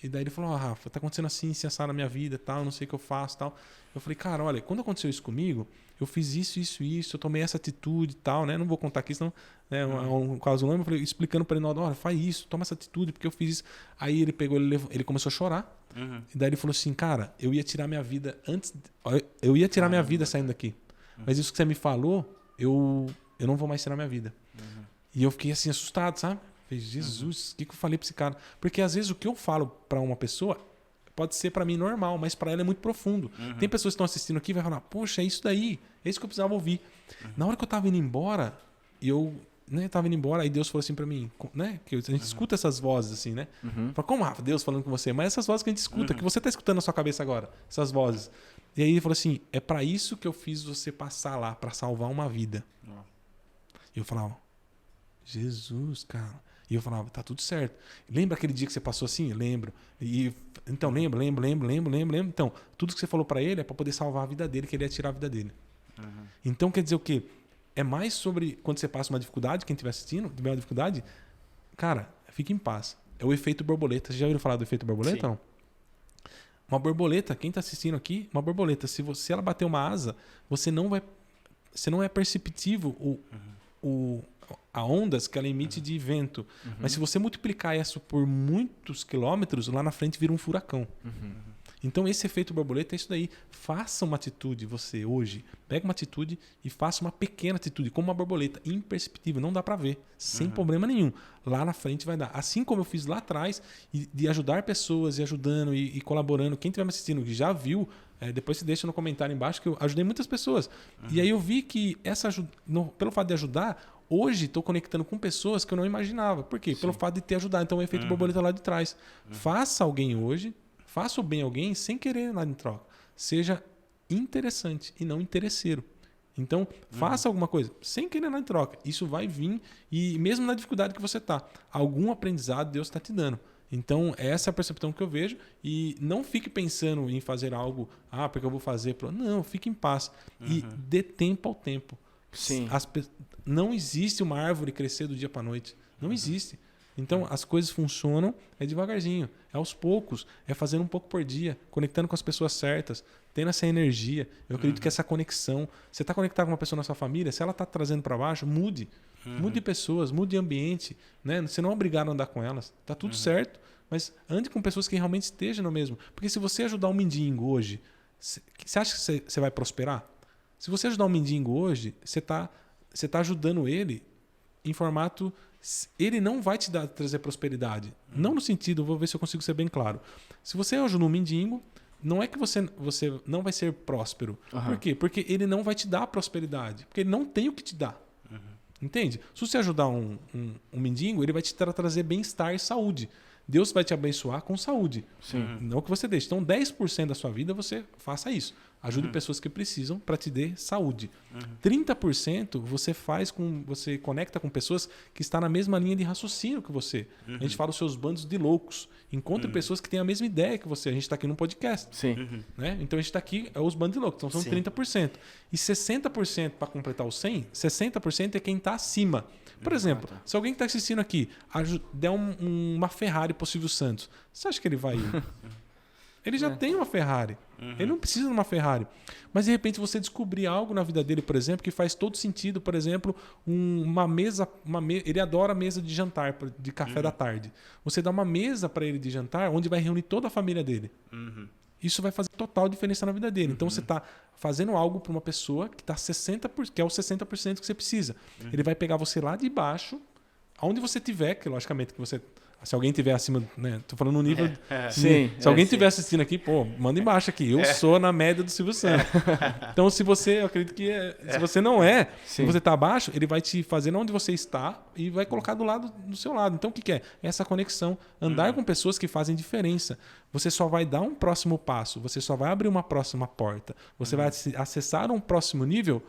E daí ele falou, Rafa, tá acontecendo assim, assim, na minha vida, tal, não sei o que eu faço, tal. Eu falei, cara, olha, quando aconteceu isso comigo, eu fiz isso, eu tomei essa atitude e tal, né? Não vou contar aqui, senão é um caso longo. Eu falei, explicando pra ele, olha, faz isso, toma essa atitude, porque eu fiz isso. Aí ele pegou, ele começou a chorar. E daí ele falou assim, cara, eu ia tirar minha vida antes, eu ia tirar minha vida saindo daqui. Mas isso que você me falou, eu não vou mais tirar minha vida. E eu fiquei assim, assustado, sabe? Falei, Jesus, o que eu falei pra esse cara? Porque às vezes o que eu falo pra uma pessoa pode ser pra mim normal, mas pra ela é muito profundo. Tem pessoas que estão assistindo aqui e vai falar, poxa, é isso daí, é isso que eu precisava ouvir. Na hora que eu tava indo embora, aí Deus falou assim pra mim, né? Que a gente escuta essas vozes assim, né? Fala, como, Rafa, Deus falando com você? Mas essas vozes que a gente escuta, que você tá escutando na sua cabeça agora, essas vozes. E aí ele falou assim, é pra isso que eu fiz você passar lá, pra salvar uma vida. E eu falava, Jesus, cara. E eu falava, tá tudo certo. Lembra aquele dia que você passou assim? Lembro. Então, lembro. Então, tudo que você falou pra ele é pra poder salvar a vida dele, que ele ia tirar a vida dele. Então, quer dizer o quê? É mais sobre quando você passa uma dificuldade, quem estiver assistindo, tiver uma dificuldade, cara, fique em paz. É o efeito borboleta. Você já ouviu falar do efeito borboleta? Não? Uma borboleta, quem tá assistindo aqui, uma borboleta, se ela bater uma asa, você não é perceptível a ondas que ela emite de vento. Mas se você multiplicar isso por muitos quilômetros, lá na frente vira um furacão. Então esse efeito borboleta é isso daí. Faça uma atitude você hoje. Pega uma atitude e faça uma pequena atitude, como uma borboleta, imperceptível, não dá para ver, sem problema nenhum. Lá na frente vai dar. Assim como eu fiz lá atrás, de ajudar pessoas e ajudando e colaborando. Quem estiver me assistindo que já viu, depois você deixa no comentário embaixo que eu ajudei muitas pessoas. E aí eu vi que pelo fato de ajudar, hoje estou conectando com pessoas que eu não imaginava. Por quê? Pelo fato de ter ajudado. Então o efeito borboleta lá de trás. Faça alguém hoje, faça o bem a alguém sem querer nada em troca. Seja interessante e não interesseiro. Então, faça alguma coisa sem querer nada em troca. Isso vai vir e mesmo na dificuldade que você está, algum aprendizado Deus está te dando. Então, essa é a percepção que eu vejo. E não fique pensando em fazer algo, porque eu vou fazer. Não, fique em paz. E dê tempo ao tempo. Sim. Não existe uma árvore crescer do dia para a noite. Não existe. Então, as coisas funcionam devagarzinho, aos poucos, fazendo um pouco por dia, conectando com as pessoas certas, tendo essa energia. Eu acredito que essa conexão, você está conectado com uma pessoa na sua família, se ela está trazendo para baixo, mude. Mude pessoas, mude ambiente. Né? Você não é obrigado a andar com elas. Está tudo certo, mas ande com pessoas que realmente estejam no mesmo. Porque se você ajudar um mendigo hoje, você acha que você vai prosperar? Se você ajudar um mendigo hoje, você tá ajudando ele em formato... Ele não vai te trazer prosperidade. Não no sentido, vou ver se eu consigo ser bem claro. Se você ajuda um mendigo, não é que você não vai ser próspero. Por quê? Porque ele não vai te dar prosperidade. Porque ele não tem o que te dar. Entende? Se você ajudar um mendigo, ele vai te trazer bem-estar e saúde. Deus vai te abençoar com saúde. Sim. Não que você deixe. Então, 10% da sua vida você faça isso. Ajude pessoas que precisam para te dar saúde. 30% você conecta com pessoas que estão na mesma linha de raciocínio que você. A gente fala os seus bandos de loucos. Encontre pessoas que têm a mesma ideia que você. A gente está aqui num podcast. Sim. Né? Então a gente está aqui, é os bandos de loucos. Então são 30%. E 60% para completar os 100%, 60% é quem está acima. Por exemplo, se alguém que está assistindo aqui der uma Ferrari para o Silvio Santos, você acha que ele vai ir? Ele já tem uma Ferrari. Ele não precisa de uma Ferrari. Mas de repente você descobrir algo na vida dele, por exemplo, que faz todo sentido. Por exemplo, uma mesa. Ele adora mesa de jantar, de café da tarde. Você dá uma mesa para ele de jantar onde vai reunir toda a família dele. Isso vai fazer total diferença na vida dele. Então você está fazendo algo para uma pessoa que tá 60%, que é o 60% que você precisa. Ele vai pegar você lá de baixo, aonde você tiver, que logicamente que você. Se alguém tiver acima, né? Tô falando no nível. Sim. Se alguém estiver assistindo aqui, pô, manda embaixo aqui. Eu sou na média do Silvio Santos. Então, se você, eu acredito que se você não se você está abaixo, ele vai te fazer onde você está e vai colocar do seu lado. Então, o que é? Essa conexão. Andar com pessoas que fazem diferença. Você só vai dar um próximo passo, você só vai abrir uma próxima porta. Você vai acessar um próximo nível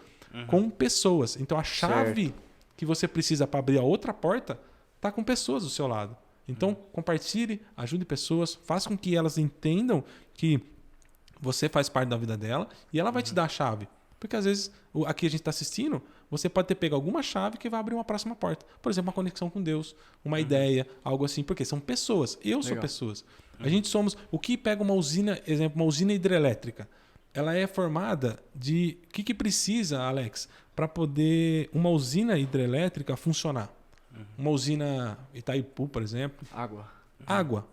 com pessoas. Então, a chave que você precisa para abrir a outra porta está com pessoas do seu lado. Então, compartilhe, ajude pessoas, faça com que elas entendam que você faz parte da vida dela e ela vai te dar a chave. Porque às vezes, aqui a gente está assistindo, você pode ter pego alguma chave que vai abrir uma próxima porta. Por exemplo, uma conexão com Deus, uma ideia, algo assim. Porque são pessoas. Eu sou pessoas. A gente somos... O que pega uma usina, exemplo, uma usina hidrelétrica? Ela é formada de... O que precisa, Alex, para poder uma usina hidrelétrica funcionar? Uma usina Itaipu, por exemplo. Água.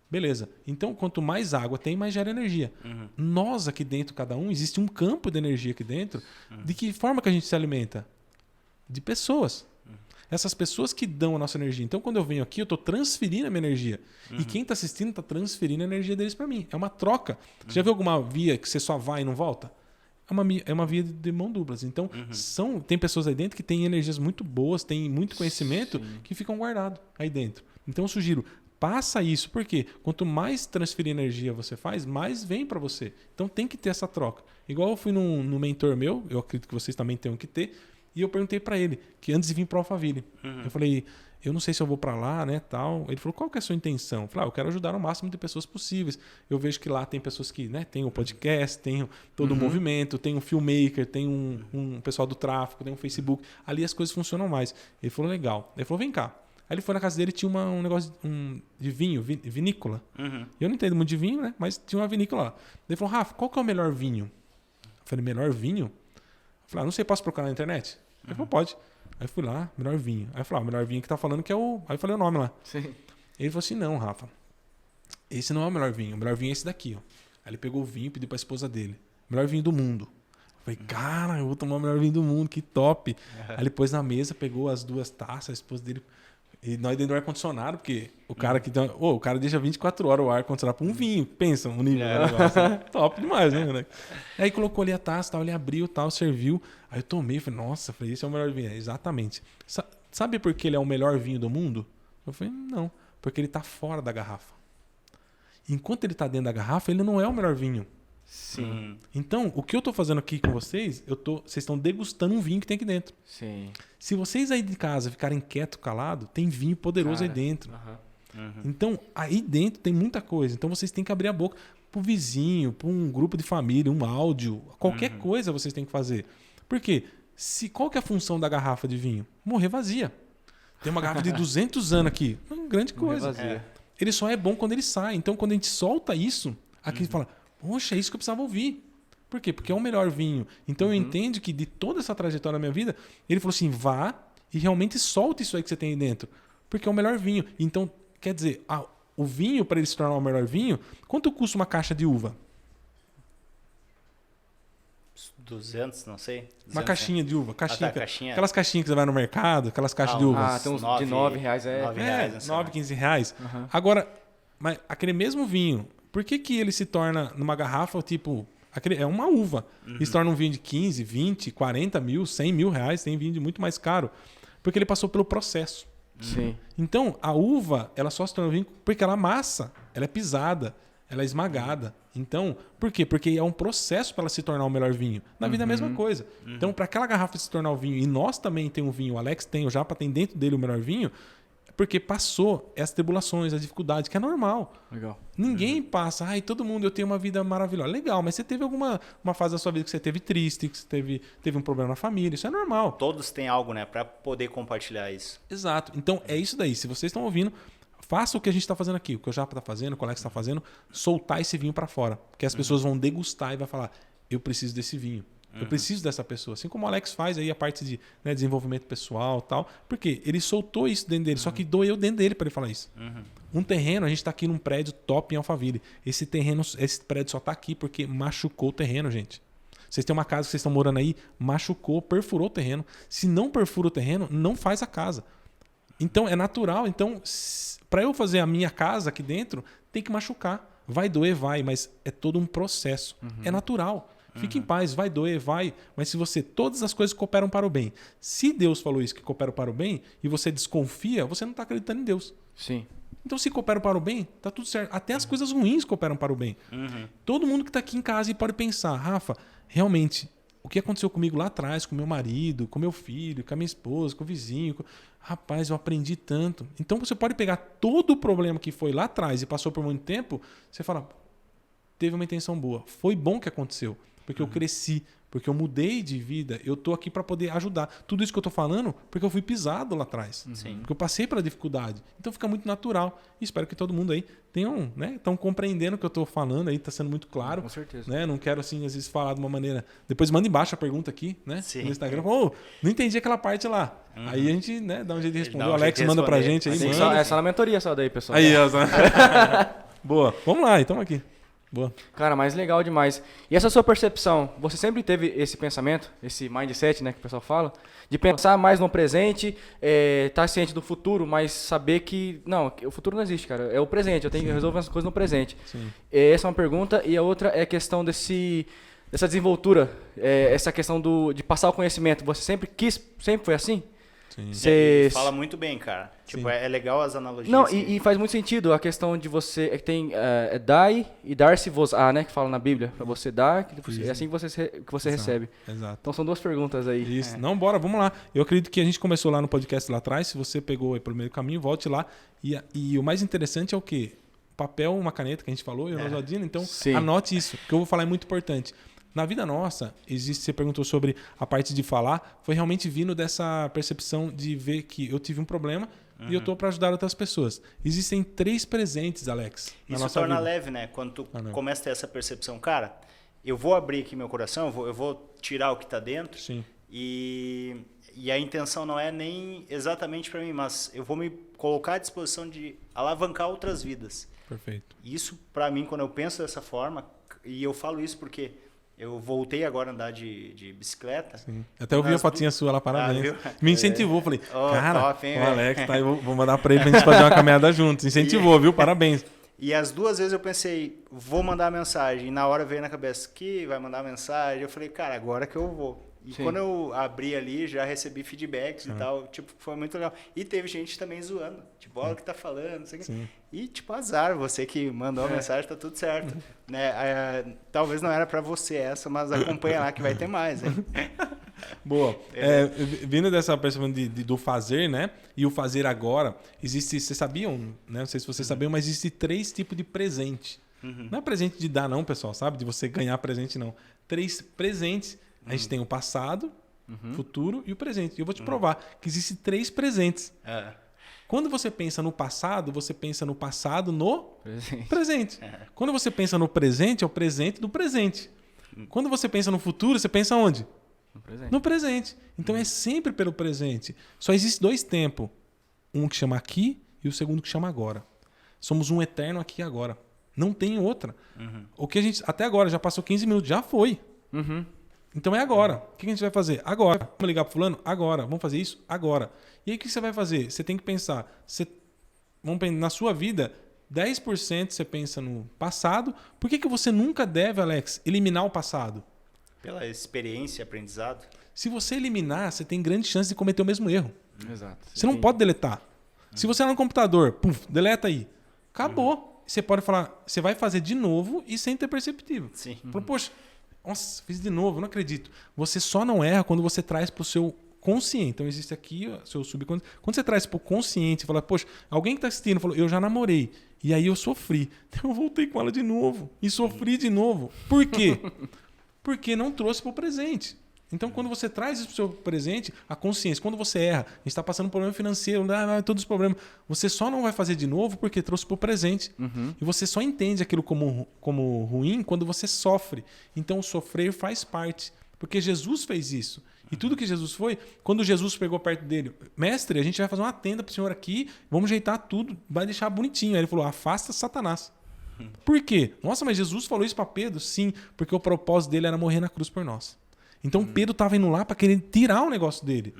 Beleza. Então, quanto mais água tem, mais gera energia. Nós aqui dentro, cada um, existe um campo de energia aqui dentro. De que forma que a gente se alimenta? De pessoas. Essas pessoas que dão a nossa energia. Então, quando eu venho aqui, eu estou transferindo a minha energia. E quem está assistindo está transferindo a energia deles para mim. É uma troca. Você já viu alguma via que você só vai e não volta? É uma via de mão duplas. Então, tem pessoas aí dentro que têm energias muito boas, têm muito conhecimento que ficam guardados aí dentro. Então, eu sugiro, passa isso. Por quê? Quanto mais transferir energia você faz, mais vem para você. Então, tem que ter essa troca. Igual eu fui no mentor meu, eu acredito que vocês também tenham que ter, e eu perguntei para ele, que antes de vir para o Alphaville, eu falei, eu não sei se eu vou para lá, né, tal. Ele falou, qual que é a sua intenção? Eu falei, eu quero ajudar o máximo de pessoas possíveis. Eu vejo que lá tem pessoas que, né, tem o podcast, tem todo o movimento, tem um filmmaker, tem um pessoal do tráfico, tem um Facebook. Ali as coisas funcionam mais. Ele falou, legal. Ele falou, vem cá. Aí ele foi na casa dele, tinha um negócio de vinho, vinícola. Eu não entendo muito de vinho, né, mas tinha uma vinícola lá. Ele falou, Rafa, qual que é o melhor vinho? Eu falei, melhor vinho? Eu falei, não sei, posso procurar na internet? Ele falou, pode. Aí eu fui lá, melhor vinho. Aí eu falei, o melhor vinho que tá falando que é o... Aí eu falei o nome lá. Sim. Ele falou assim, não, Rafa, esse não é o melhor vinho. O melhor vinho é esse daqui, ó. Aí ele pegou o vinho e pediu pra esposa dele. Melhor vinho do mundo. Eu falei, cara, eu vou tomar o melhor vinho do mundo, que top. Aí ele pôs na mesa, pegou as duas taças, a esposa dele... E nós dentro do ar-condicionado, porque o cara que... o cara deixa 24 horas o ar-condicionado pra um vinho. Pensa, um nível do negócio. Top demais, né, moleque? Aí colocou ali a taça, tal, ele abriu, tal, serviu. Aí eu tomei, falei, nossa, falei, esse é o melhor vinho. Exatamente. Sabe por que ele é o melhor vinho do mundo? Eu falei, não. Porque ele tá fora da garrafa. Enquanto ele tá dentro da garrafa, ele não é o melhor vinho. Sim. Então, o que eu tô fazendo aqui com vocês, vocês estão degustando um vinho que tem aqui dentro. Sim. Se vocês aí de casa ficarem quieto, calado, tem vinho poderoso aí dentro. Então, aí dentro tem muita coisa. Então, vocês têm que abrir a boca pro vizinho, para um grupo de família, um áudio, qualquer coisa vocês têm que fazer. Por quê? Qual que é a função da garrafa de vinho? Morrer vazia. Tem uma garrafa de 200 anos aqui. É uma grande coisa. Ele só é bom quando ele sai. Então, quando a gente solta isso, aqui fala, poxa, é isso que eu precisava ouvir. Por quê? Porque é o melhor vinho. Então, eu entendo que de toda essa trajetória da minha vida, ele falou assim, vá e realmente solte isso aí que você tem aí dentro. Porque é o melhor vinho. Então, quer dizer, o vinho, para ele se tornar o melhor vinho, quanto custa uma caixa de uva? 200, não sei. 200, uma caixinha de uva. Caixinha. Aquelas caixinhas que você vai no mercado, aquelas caixas de uva. Tem uns de R$9. R$9, R$15. Agora, mas aquele mesmo vinho, por que ele se torna numa garrafa tipo É uma uva. E se torna um vinho de 15, 20, 40 mil, 100 mil reais. Tem vinho de muito mais caro. Porque ele passou pelo processo. Sim. Então, a uva, ela só se torna vinho porque ela amassa, ela é pisada, ela é esmagada. Então, por quê? Porque é um processo para ela se tornar o melhor vinho. Na vida é a mesma coisa. Então, para aquela garrafa se tornar o vinho, e nós também temos um vinho, o Alex tem, o Japa tem dentro dele o melhor vinho, porque passou essas tribulações, as dificuldades, que é normal. Legal. Ninguém passa, todo mundo, eu tenho uma vida maravilhosa. Legal, mas você teve uma fase da sua vida que você teve triste, que você teve um problema na família, isso é normal. Todos têm algo, né, para poder compartilhar isso. Exato. Então, é isso daí. Se vocês estão ouvindo, faça o que a gente está fazendo aqui, o que o Japa está fazendo, o que o Alex está fazendo, soltar esse vinho para fora. Porque as pessoas vão degustar e vai falar, eu preciso desse vinho. Eu preciso dessa pessoa. Assim como o Alex faz aí a parte de desenvolvimento pessoal e tal. Porque ele soltou isso dentro dele, só que doeu dentro dele para ele falar isso. Um terreno, a gente está aqui num prédio top em Alphaville. Esse prédio só está aqui porque machucou o terreno, gente. Vocês têm uma casa que vocês estão morando aí, machucou, perfurou o terreno. Se não perfura o terreno, não faz a casa. Então, é natural. Então, para eu fazer a minha casa aqui dentro, tem que machucar. Vai doer, vai, mas é todo um processo. É natural. Fique em paz, vai doer, vai. Mas se todas as coisas cooperam para o bem. Se Deus falou isso, que cooperam para o bem, e você desconfia, você não está acreditando em Deus. Sim. Então, se cooperam para o bem, tá tudo certo. Até as coisas ruins cooperam para o bem. Todo mundo que está aqui em casa e pode pensar, Rafa, realmente, o que aconteceu comigo lá atrás, com meu marido, com meu filho, com a minha esposa, com o vizinho, rapaz, eu aprendi tanto. Então, você pode pegar todo o problema que foi lá atrás e passou por muito tempo, você fala, teve uma intenção boa, foi bom que aconteceu. Porque eu cresci, porque eu mudei de vida, eu tô aqui para poder ajudar. Tudo isso que eu tô falando, porque eu fui pisado lá atrás. Sim. Porque eu passei pela dificuldade. Então fica muito natural. E espero que todo mundo aí tenham, estão compreendendo o que eu tô falando aí, tá sendo muito claro. Com certeza. Né? Não quero, assim, às vezes falar de uma maneira... Depois manda embaixo a pergunta aqui, né? Sim. No Instagram. Não entendi aquela parte lá. Aí a gente, dá um jeito de responder. O Alex jeito de manda pra responder. gente aí, Assim, manda. É só na mentoria só daí, pessoal. Aí, boa. Vamos lá, então aqui. Boa. Cara, mas legal demais. E essa sua percepção, você sempre teve esse pensamento, esse mindset, né, que o pessoal fala, de pensar mais no presente, estar ciente do futuro, mas saber que, não, o futuro não existe, cara, é o presente, eu tenho que resolver as coisas no presente. Sim. Essa é uma pergunta, e a outra é a questão dessa desenvoltura, essa questão de passar o conhecimento. Você sempre foi assim? Sim. Ele fala muito bem, cara. Tipo, é legal as analogias. Não, e faz muito sentido a questão de você... tem dai e dar-se-vos-á, né? Que fala na Bíblia. Pra você dar, é assim que você recebe. Exato. Então são duas perguntas aí. Isso. Não, bora, vamos lá. Eu acredito que a gente começou lá no podcast lá atrás. Se você pegou aí pelo meio do caminho, volte lá. E o mais interessante é o quê? Papel, uma caneta que a gente falou, e o Nosaldino. Então, Sim. anote isso. O que eu vou falar é muito importante. Na vida nossa, você perguntou sobre a parte de falar, foi realmente vindo dessa percepção de ver que eu tive um problema e eu estou para ajudar outras pessoas. Existem 3 presentes, Alex, na Isso nossa torna vida. leve, né? Quando tu começa a ter essa percepção. Cara, eu vou abrir aqui meu coração, eu vou tirar o que está dentro. Sim. E a intenção não é nem exatamente para mim, mas eu vou me colocar à disposição de alavancar outras vidas. Perfeito. Isso, para mim, quando eu penso dessa forma, e eu falo isso porque... Eu voltei agora a andar de bicicleta. Sim. Até eu vi a fotinha sua lá, parabéns. Me incentivou, falei, cara, top, hein, o Alex tá aí, vou mandar pra ele pra gente fazer uma caminhada juntos. Incentivou, viu? Parabéns. E as 2 vezes eu pensei, vou mandar a mensagem. E na hora veio na cabeça, que vai mandar a mensagem? Eu falei, cara, agora que eu vou. E quando eu abri ali, já recebi feedbacks e tal. Tipo, foi muito legal. E teve gente também zoando. Tipo, olha o que tá falando, não sei o quê. E, tipo, azar, você que mandou a mensagem, tá tudo certo. Né? Talvez não era pra você essa, mas acompanha lá que vai ter mais, hein? Boa. Vindo dessa percepção do fazer, né? E o fazer agora, vocês sabiam, né? Não sei se vocês sabiam, mas existe 3 tipos de presente. Não é presente de dar, não, pessoal, sabe? De você ganhar presente, não. 3 presentes. A gente tem o passado, futuro e o presente. E eu vou te provar que existem 3 presentes. Quando você pensa no passado, você pensa no passado no presente. Quando você pensa no presente, é o presente do presente. Quando você pensa no futuro, você pensa onde? No presente. Então é sempre pelo presente. Só existe 2 tempos. Um que chama aqui e o segundo que chama agora. Somos um eterno aqui e agora. Não tem outra. O que a gente até agora já passou 15 minutos, já foi. Então é agora. O que a gente vai fazer? Agora. Vamos ligar pro fulano? Agora. Vamos fazer isso? Agora. E aí o que você vai fazer? Você tem que pensar. Na sua vida, 10% você pensa no passado. Por que você nunca deve, Alex, eliminar o passado? Pela experiência, aprendizado. Se você eliminar, você tem grande chance de cometer o mesmo erro. Exato. Você não pode deletar. Se você é no computador, deleta aí. Acabou. Você pode falar, você vai fazer de novo e sem ter perceptível. Sim. Fala, poxa, nossa, fiz de novo, não acredito. Você só não erra quando você traz para o seu consciente. Então existe aqui o seu subconsciente. Quando você traz para o consciente, fala, poxa, alguém que está assistindo falou, eu já namorei. E aí eu sofri. Então eu voltei com ela de novo. E sofri de novo. Por quê? Porque não trouxe para o presente. Então, quando você traz isso para o seu presente, a consciência, quando você erra, a gente está passando um problema financeiro, todos os problemas, você só não vai fazer de novo porque trouxe para o presente. E você só entende aquilo como ruim quando você sofre. Então, o sofrer faz parte. Porque Jesus fez isso. E tudo que Jesus foi, quando Jesus pegou perto dele, mestre, a gente vai fazer uma tenda para o senhor aqui, vamos ajeitar tudo, vai deixar bonitinho. Aí ele falou, afasta Satanás. Por quê? Nossa, mas Jesus falou isso para Pedro? Sim, porque o propósito dele era morrer na cruz por nós. Então Pedro estava indo lá para querer tirar o negócio dele.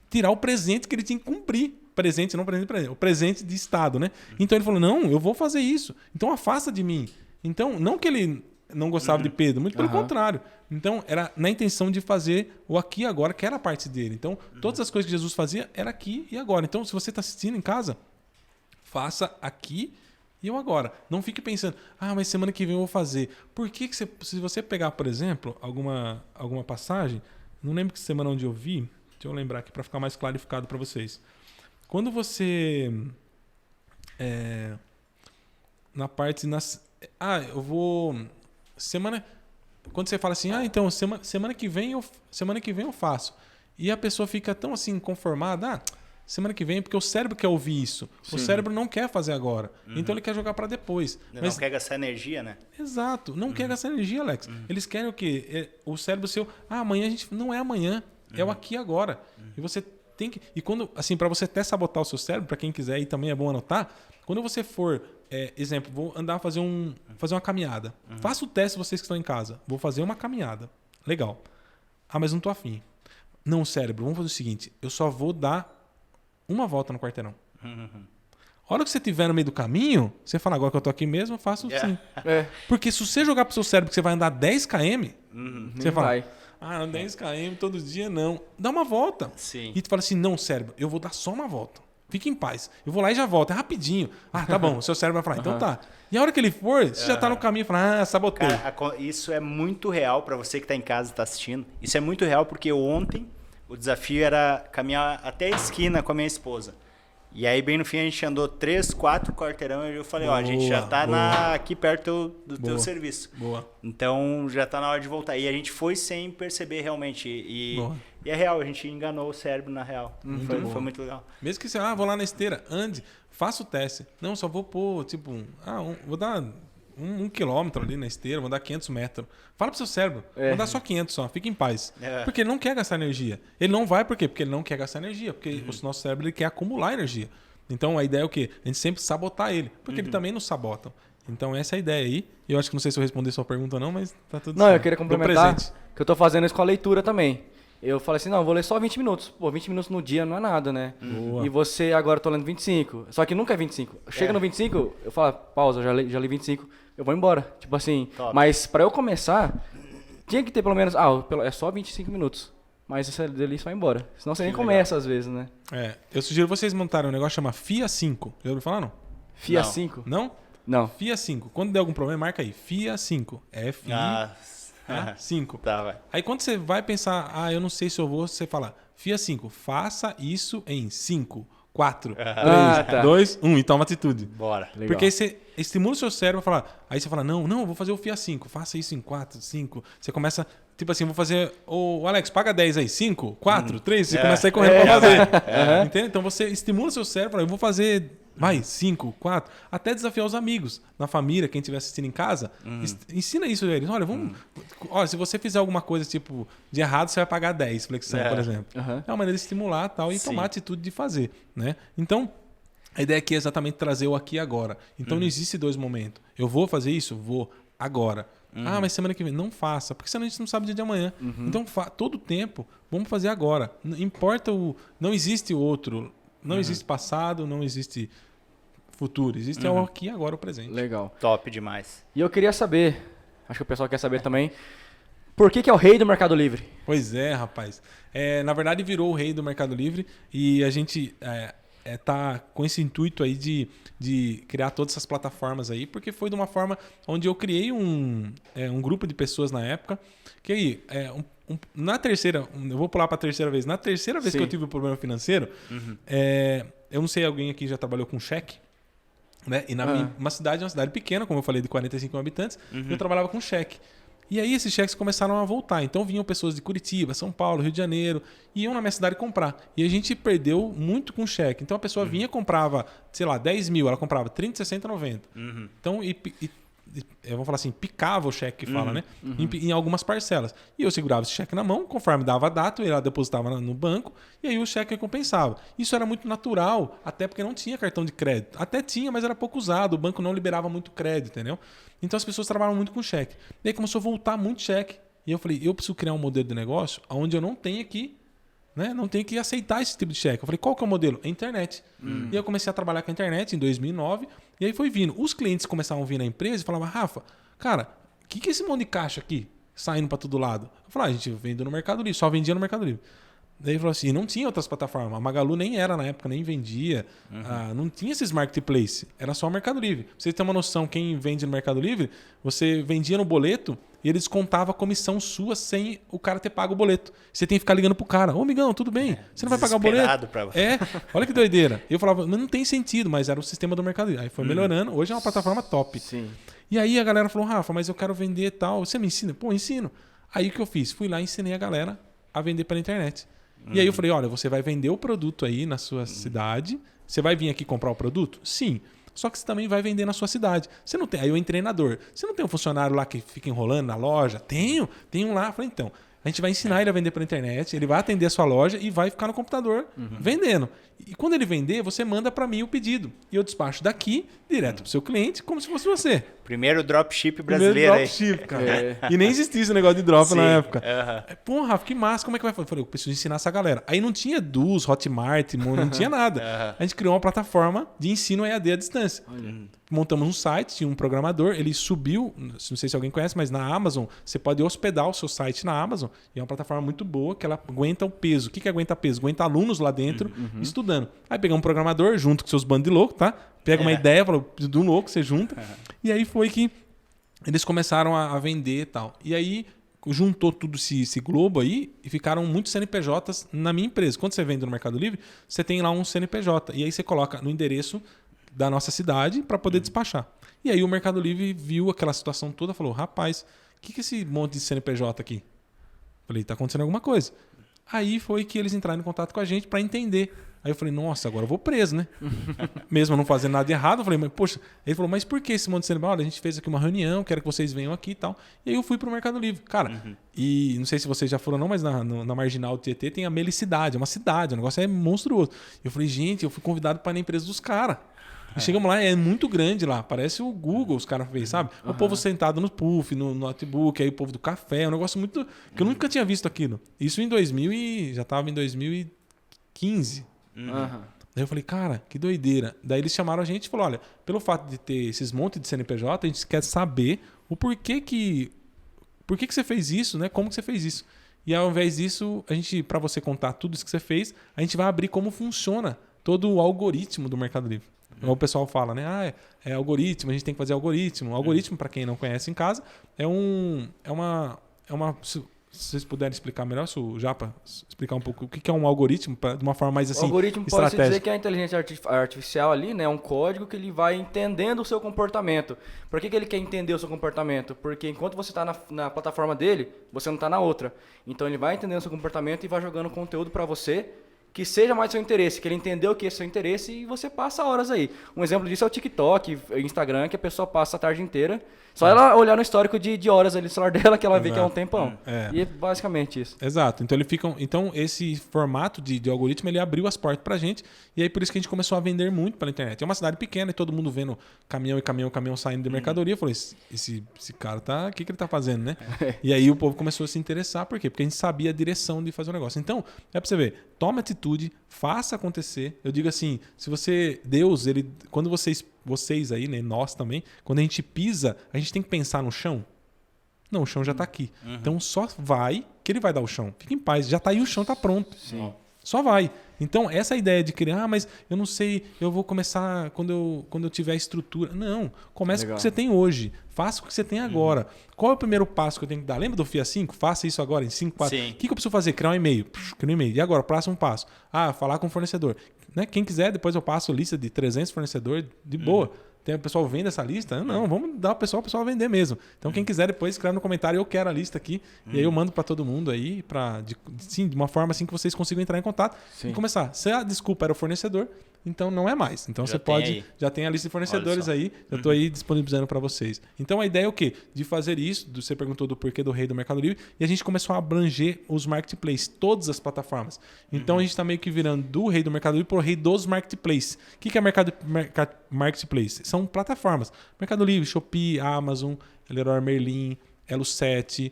Tirar o presente que ele tinha que cumprir. Presente, não presente. O presente de Estado, né? Então ele falou, não, eu vou fazer isso. Então afasta de mim. Então, não que ele não gostava de Pedro, muito pelo contrário. Então, era na intenção de fazer o aqui e agora, que era a parte dele. Então, todas as coisas que Jesus fazia, era aqui e agora. Então, se você está assistindo em casa, faça aqui e o agora. Não fique pensando, mas semana que vem eu vou fazer. Por que você, se você pegar, por exemplo, alguma passagem, não lembro que semana onde eu vi, deixa eu lembrar aqui para ficar mais clarificado para vocês. Quando você... na parte... eu vou... Quando você fala assim, então semana que vem eu faço. E a pessoa fica tão assim conformada, semana que vem, porque o cérebro quer ouvir isso. Sim. O cérebro não quer fazer agora. Então ele quer jogar para depois. Não quer gastar energia, né? Exato. Não quer gastar energia, Alex. Eles querem o quê? O cérebro seu, amanhã a gente... Não é amanhã, é o aqui e agora. E você tem que... E quando, assim, para você até sabotar o seu cérebro, para quem quiser, e também é bom anotar, quando você for... exemplo, vou andar fazer uma caminhada. Faça o teste, vocês que estão em casa. Vou fazer uma caminhada. Legal. Mas não tô afim. Não, cérebro, vamos fazer o seguinte. Eu só vou dar uma volta no quarteirão. A hora que você estiver no meio do caminho, você fala, agora que eu tô aqui mesmo, eu faço sim. Porque se você jogar pro seu cérebro que você vai andar 10 km, você fala, 10 km todo dia não. Dá uma volta. Sim. E tu fala assim, não, cérebro, eu vou dar só uma volta. Fique em paz. Eu vou lá e já volto. É rapidinho. Tá bom. O seu cérebro vai falar, então tá. E a hora que ele for, você já tá no caminho e fala, sabotei. Cara, isso é muito real para você que tá em casa e tá assistindo. Isso é muito real porque ontem o desafio era caminhar até a esquina com a minha esposa. E aí, bem no fim, a gente andou 3, 4 quarteirão e eu falei, a gente já tá aqui perto do teu serviço. Boa. Então, já tá na hora de voltar. E a gente foi sem perceber realmente. E é real, a gente enganou o cérebro na real. Foi muito legal. Mesmo que você, vou lá na esteira, ande, faça o teste. Não, só vou pôr, vou dar 1 quilômetro ali na esteira, vou dar 500 metros. Fala pro seu cérebro, vou dar só 500 só, fica em paz. Porque ele não quer gastar energia. Ele não vai por quê? Porque ele não quer gastar energia, porque o nosso cérebro ele quer acumular energia. Então a ideia é o quê? A gente sempre sabotar ele, porque ele também nos sabota. Então essa é a ideia aí. Eu acho que não sei se eu respondi a sua pergunta ou não, mas tá tudo certo. Não, eu queria complementar que eu tô fazendo isso com a leitura também. Eu falei assim, não, eu vou ler só 20 minutos. Pô, 20 minutos no dia não é nada, né? Boa. E você, agora eu tô lendo 25. Só que nunca é 25. Chega no 25, eu falo, pausa, já li 25, eu vou embora. Tipo assim, mas pra eu começar, tinha que ter pelo menos, é só 25 minutos. Mas essa delícia vai embora. Senão você nem começa às vezes, né? Eu sugiro vocês montarem um negócio que chama FIA 5. Já ouviu falar, não? FIA 5? Não? Não. FIA 5. Quando der algum problema, marca aí. FIA 5. FIA 5. Tá, vai. Aí quando você vai pensar, eu não sei se eu vou, você fala, FIA 5, faça isso em 5, 4, 3, 2, 1 e toma atitude. Bora. Legal. Porque você estimula o seu cérebro a falar, aí você fala, não, eu vou fazer o FIA 5, faça isso em 4, 5. Você começa, tipo assim, vou fazer, Alex, paga 10 aí, 5, 4, 3, você começa a ir correndo pra fazer. Entende? Então você estimula o seu cérebro, fala, eu vou fazer... 5, 4, até desafiar os amigos, na família, quem estiver assistindo em casa, ensina isso a eles. Olha, se você fizer alguma coisa tipo de errado, você vai pagar 10 flexão, por exemplo. É uma maneira de estimular tal, e tomar atitude de fazer. Né? Então, a ideia aqui é exatamente trazer o aqui e agora. Então não existe 2 momentos. Eu vou fazer isso? Vou agora. Mas semana que vem. Não faça, porque senão a gente não sabe o dia de amanhã. Então, todo tempo, vamos fazer agora. Não importa não existe outro. Não existe passado, não existe futuro. Existe o aqui, agora, o presente. Legal. Top demais. E eu queria saber, acho que o pessoal quer saber também, por que é o rei do Mercado Livre? Pois é, rapaz. Na verdade, virou o rei do Mercado Livre e a gente tá com esse intuito aí de criar todas essas plataformas aí, porque foi de uma forma onde eu criei um grupo de pessoas na época, que aí, na terceira, eu vou pular para a terceira vez, na terceira vez que eu tive um problema financeiro, eu não sei, alguém aqui já trabalhou com cheque, né? E uma cidade pequena, como eu falei, de 45 mil habitantes, eu trabalhava com cheque. E aí esses cheques começaram a voltar. Então vinham pessoas de Curitiba, São Paulo, Rio de Janeiro, iam na minha cidade comprar. E a gente perdeu muito com cheque. Então a pessoa vinha e comprava, sei lá, 10 mil, ela comprava 30, 60, 90. Então, vamos falar assim, picava o cheque que fala, né? Em algumas parcelas. E eu segurava esse cheque na mão, conforme dava a data, ela depositava no banco, e aí o cheque recompensava. Isso era muito natural, até porque não tinha cartão de crédito. Até tinha, mas era pouco usado, o banco não liberava muito crédito, entendeu? Então as pessoas trabalhavam muito com cheque. Daí começou a voltar muito cheque. E eu falei, eu preciso criar um modelo de negócio onde eu não tenha que, né, não tenho que aceitar esse tipo de cheque. Eu falei, qual que é o modelo? A internet. E eu comecei a trabalhar com a internet em 2009, e aí foi vindo. Os clientes começavam a vir na empresa e falavam, Rafa, cara, o que é esse monte de caixa aqui saindo para todo lado? Eu falei, a gente vende no Mercado Livre, só vendia no Mercado Livre. Daí ele falou assim, não tinha outras plataformas. A Magalu nem era na época, nem vendia. Não tinha esses marketplace. Era só o Mercado Livre. Pra você ter uma noção, quem vende no Mercado Livre, você vendia no boleto e eles contavam a comissão sua sem o cara ter pago o boleto. Você tem que ficar ligando pro cara. Ô, amigão, tudo bem? Você não vai pagar o boleto? Pra... Olha que doideira. Eu falava, mas não tem sentido, mas era o sistema do Mercado Livre. Aí foi melhorando. Hoje é uma plataforma top. Sim. E aí a galera falou, Rafa, mas eu quero vender tal. Você me ensina? Pô, ensino. Aí o que eu fiz? Fui lá e ensinei a galera a vender pela internet. E aí eu falei, olha, você vai vender o produto aí na sua cidade. Você vai vir aqui comprar o produto? Sim. Só que você também vai vender na sua cidade. Você não tem. Aí eu entrei na dor. Você não tem um funcionário lá que fica enrolando na loja? Tenho um lá. Eu falei, então, a gente vai ensinar ele a vender pela internet, ele vai atender a sua loja e vai ficar no computador vendendo. E quando ele vender, você manda para mim o pedido. E eu despacho daqui, direto pro seu cliente, como se fosse você. Primeiro dropship brasileiro aí. Primeiro dropship, cara. E nem existia esse negócio de drop na época. Pô, Rafa, que massa, como é que vai fazer? Eu falei, eu preciso ensinar essa galera. Aí não tinha Dus, Hotmart, não tinha nada. A gente criou uma plataforma de ensino EAD à distância. Montamos um site, tinha um programador, ele subiu, não sei se alguém conhece, mas na Amazon, você pode hospedar o seu site na Amazon. E é uma plataforma muito boa, que ela aguenta o peso. O que aguenta peso? Aguenta alunos lá dentro estudando. Aí pegamos um programador junto com seus bandos de louco, tá? Pega uma ideia, falou, preciso de um louco, você junta. E aí foi que eles começaram a vender e tal. E aí juntou tudo esse globo aí e ficaram muitos CNPJs na minha empresa. Quando você vende no Mercado Livre, você tem lá um CNPJ. E aí você coloca no endereço da nossa cidade para poder despachar. E aí o Mercado Livre viu aquela situação toda e falou, rapaz, o que é esse monte de CNPJ aqui? Falei, tá acontecendo alguma coisa. Aí foi que eles entraram em contato com a gente para entender. Aí eu falei, nossa, agora eu vou preso, né? Mesmo não fazendo nada de errado, eu falei, mas poxa. Ele falou, mas por que esse monte de CNPJ? Olha, a gente fez aqui uma reunião, quero que vocês venham aqui e tal. E aí eu fui pro Mercado Livre. Cara, e não sei se vocês já foram não, mas na Marginal do Tietê tem a Melicidade, é uma cidade, o negócio é monstruoso. Eu falei, gente, eu fui convidado para ir na empresa dos caras. E chegamos lá, é muito grande lá, parece o Google, os caras fez, sabe? O povo sentado no puff, no notebook, aí o povo do café, é um negócio muito... que eu nunca tinha visto aquilo. Isso em 2000 e... já tava em 2015. Daí eu falei, cara, que doideira. Daí eles chamaram a gente e falaram, olha, pelo fato de ter esses montes de CNPJ, a gente quer saber o porquê que... por que você fez isso, né? Como que você fez isso? E ao invés disso, a gente, para você contar tudo isso que você fez, a gente vai abrir como funciona todo o algoritmo do Mercado Livre. O pessoal fala, né? É algoritmo, a gente tem que fazer algoritmo. Algoritmo, para quem não conhece em casa, é uma... Se vocês puderem explicar melhor, se o Japa explicar um pouco o que é um algoritmo, de uma forma mais assim, algoritmo estratégica. Pode dizer que é a inteligência artificial ali, né? É um código que ele vai entendendo o seu comportamento. Por que ele quer entender o seu comportamento? Porque enquanto você está na plataforma dele, você não está na outra. Então ele vai entendendo o seu comportamento e vai jogando conteúdo para você que seja mais seu interesse, que ele entendeu que é seu interesse e você passa horas aí. Um exemplo disso é o TikTok, o Instagram, que a pessoa passa a tarde inteira. Só ela olhar no histórico de horas ali no celular dela que ela vê que é um tempão. E é basicamente isso. Exato. Então esse formato de algoritmo, ele abriu as portas pra gente. E aí por isso que a gente começou a vender muito pela internet. É uma cidade pequena e todo mundo vendo caminhão saindo de mercadoria. Eu falei, esse cara tá... o que ele tá fazendo, né? E aí o povo começou a se interessar. Por quê? Porque a gente sabia a direção de fazer o negócio. Então, é pra você ver, tome atitude, faça acontecer. Eu digo assim, se você, Deus, quando vocês aí, né, nós também, quando a gente pisa, a gente tem que pensar no chão. Não, o chão já está aqui. Então só vai que ele vai dar o chão. Fique em paz, já está aí, o chão está pronto. Sim. Só vai. Então, essa ideia de criar, mas eu não sei, eu vou começar quando eu tiver estrutura. Não, comece com o que você tem hoje. Faça o que você tem agora. Qual é o primeiro passo que eu tenho que dar? Lembra do FIA 5? Faça isso agora em 5 passos. O que eu preciso fazer? Criar um e-mail. Criar um e-mail. E agora, próximo passo. Falar com o fornecedor. Né? Quem quiser, depois eu passo a lista de 300 fornecedores de boa. Tem o pessoal vende essa lista? Não, vamos dar o pessoal vender mesmo. Então, quem quiser, depois escreve no comentário, eu quero a lista aqui. E aí eu mando para todo mundo aí, de uma forma assim que vocês consigam entrar em contato e começar. Se a desculpa era o fornecedor, então não é mais. Então já tem a lista de fornecedores aí, eu estou aí disponibilizando para vocês. Então a ideia é o quê? De fazer isso, você perguntou do porquê do rei do Mercado Livre, e a gente começou a abranger os marketplaces, todas as plataformas. Então a gente está meio que virando do rei do Mercado Livre para o rei dos marketplaces. O que é marketplace? São plataformas. Mercado Livre, Shopee, Amazon, Leroy Merlin, Elo7,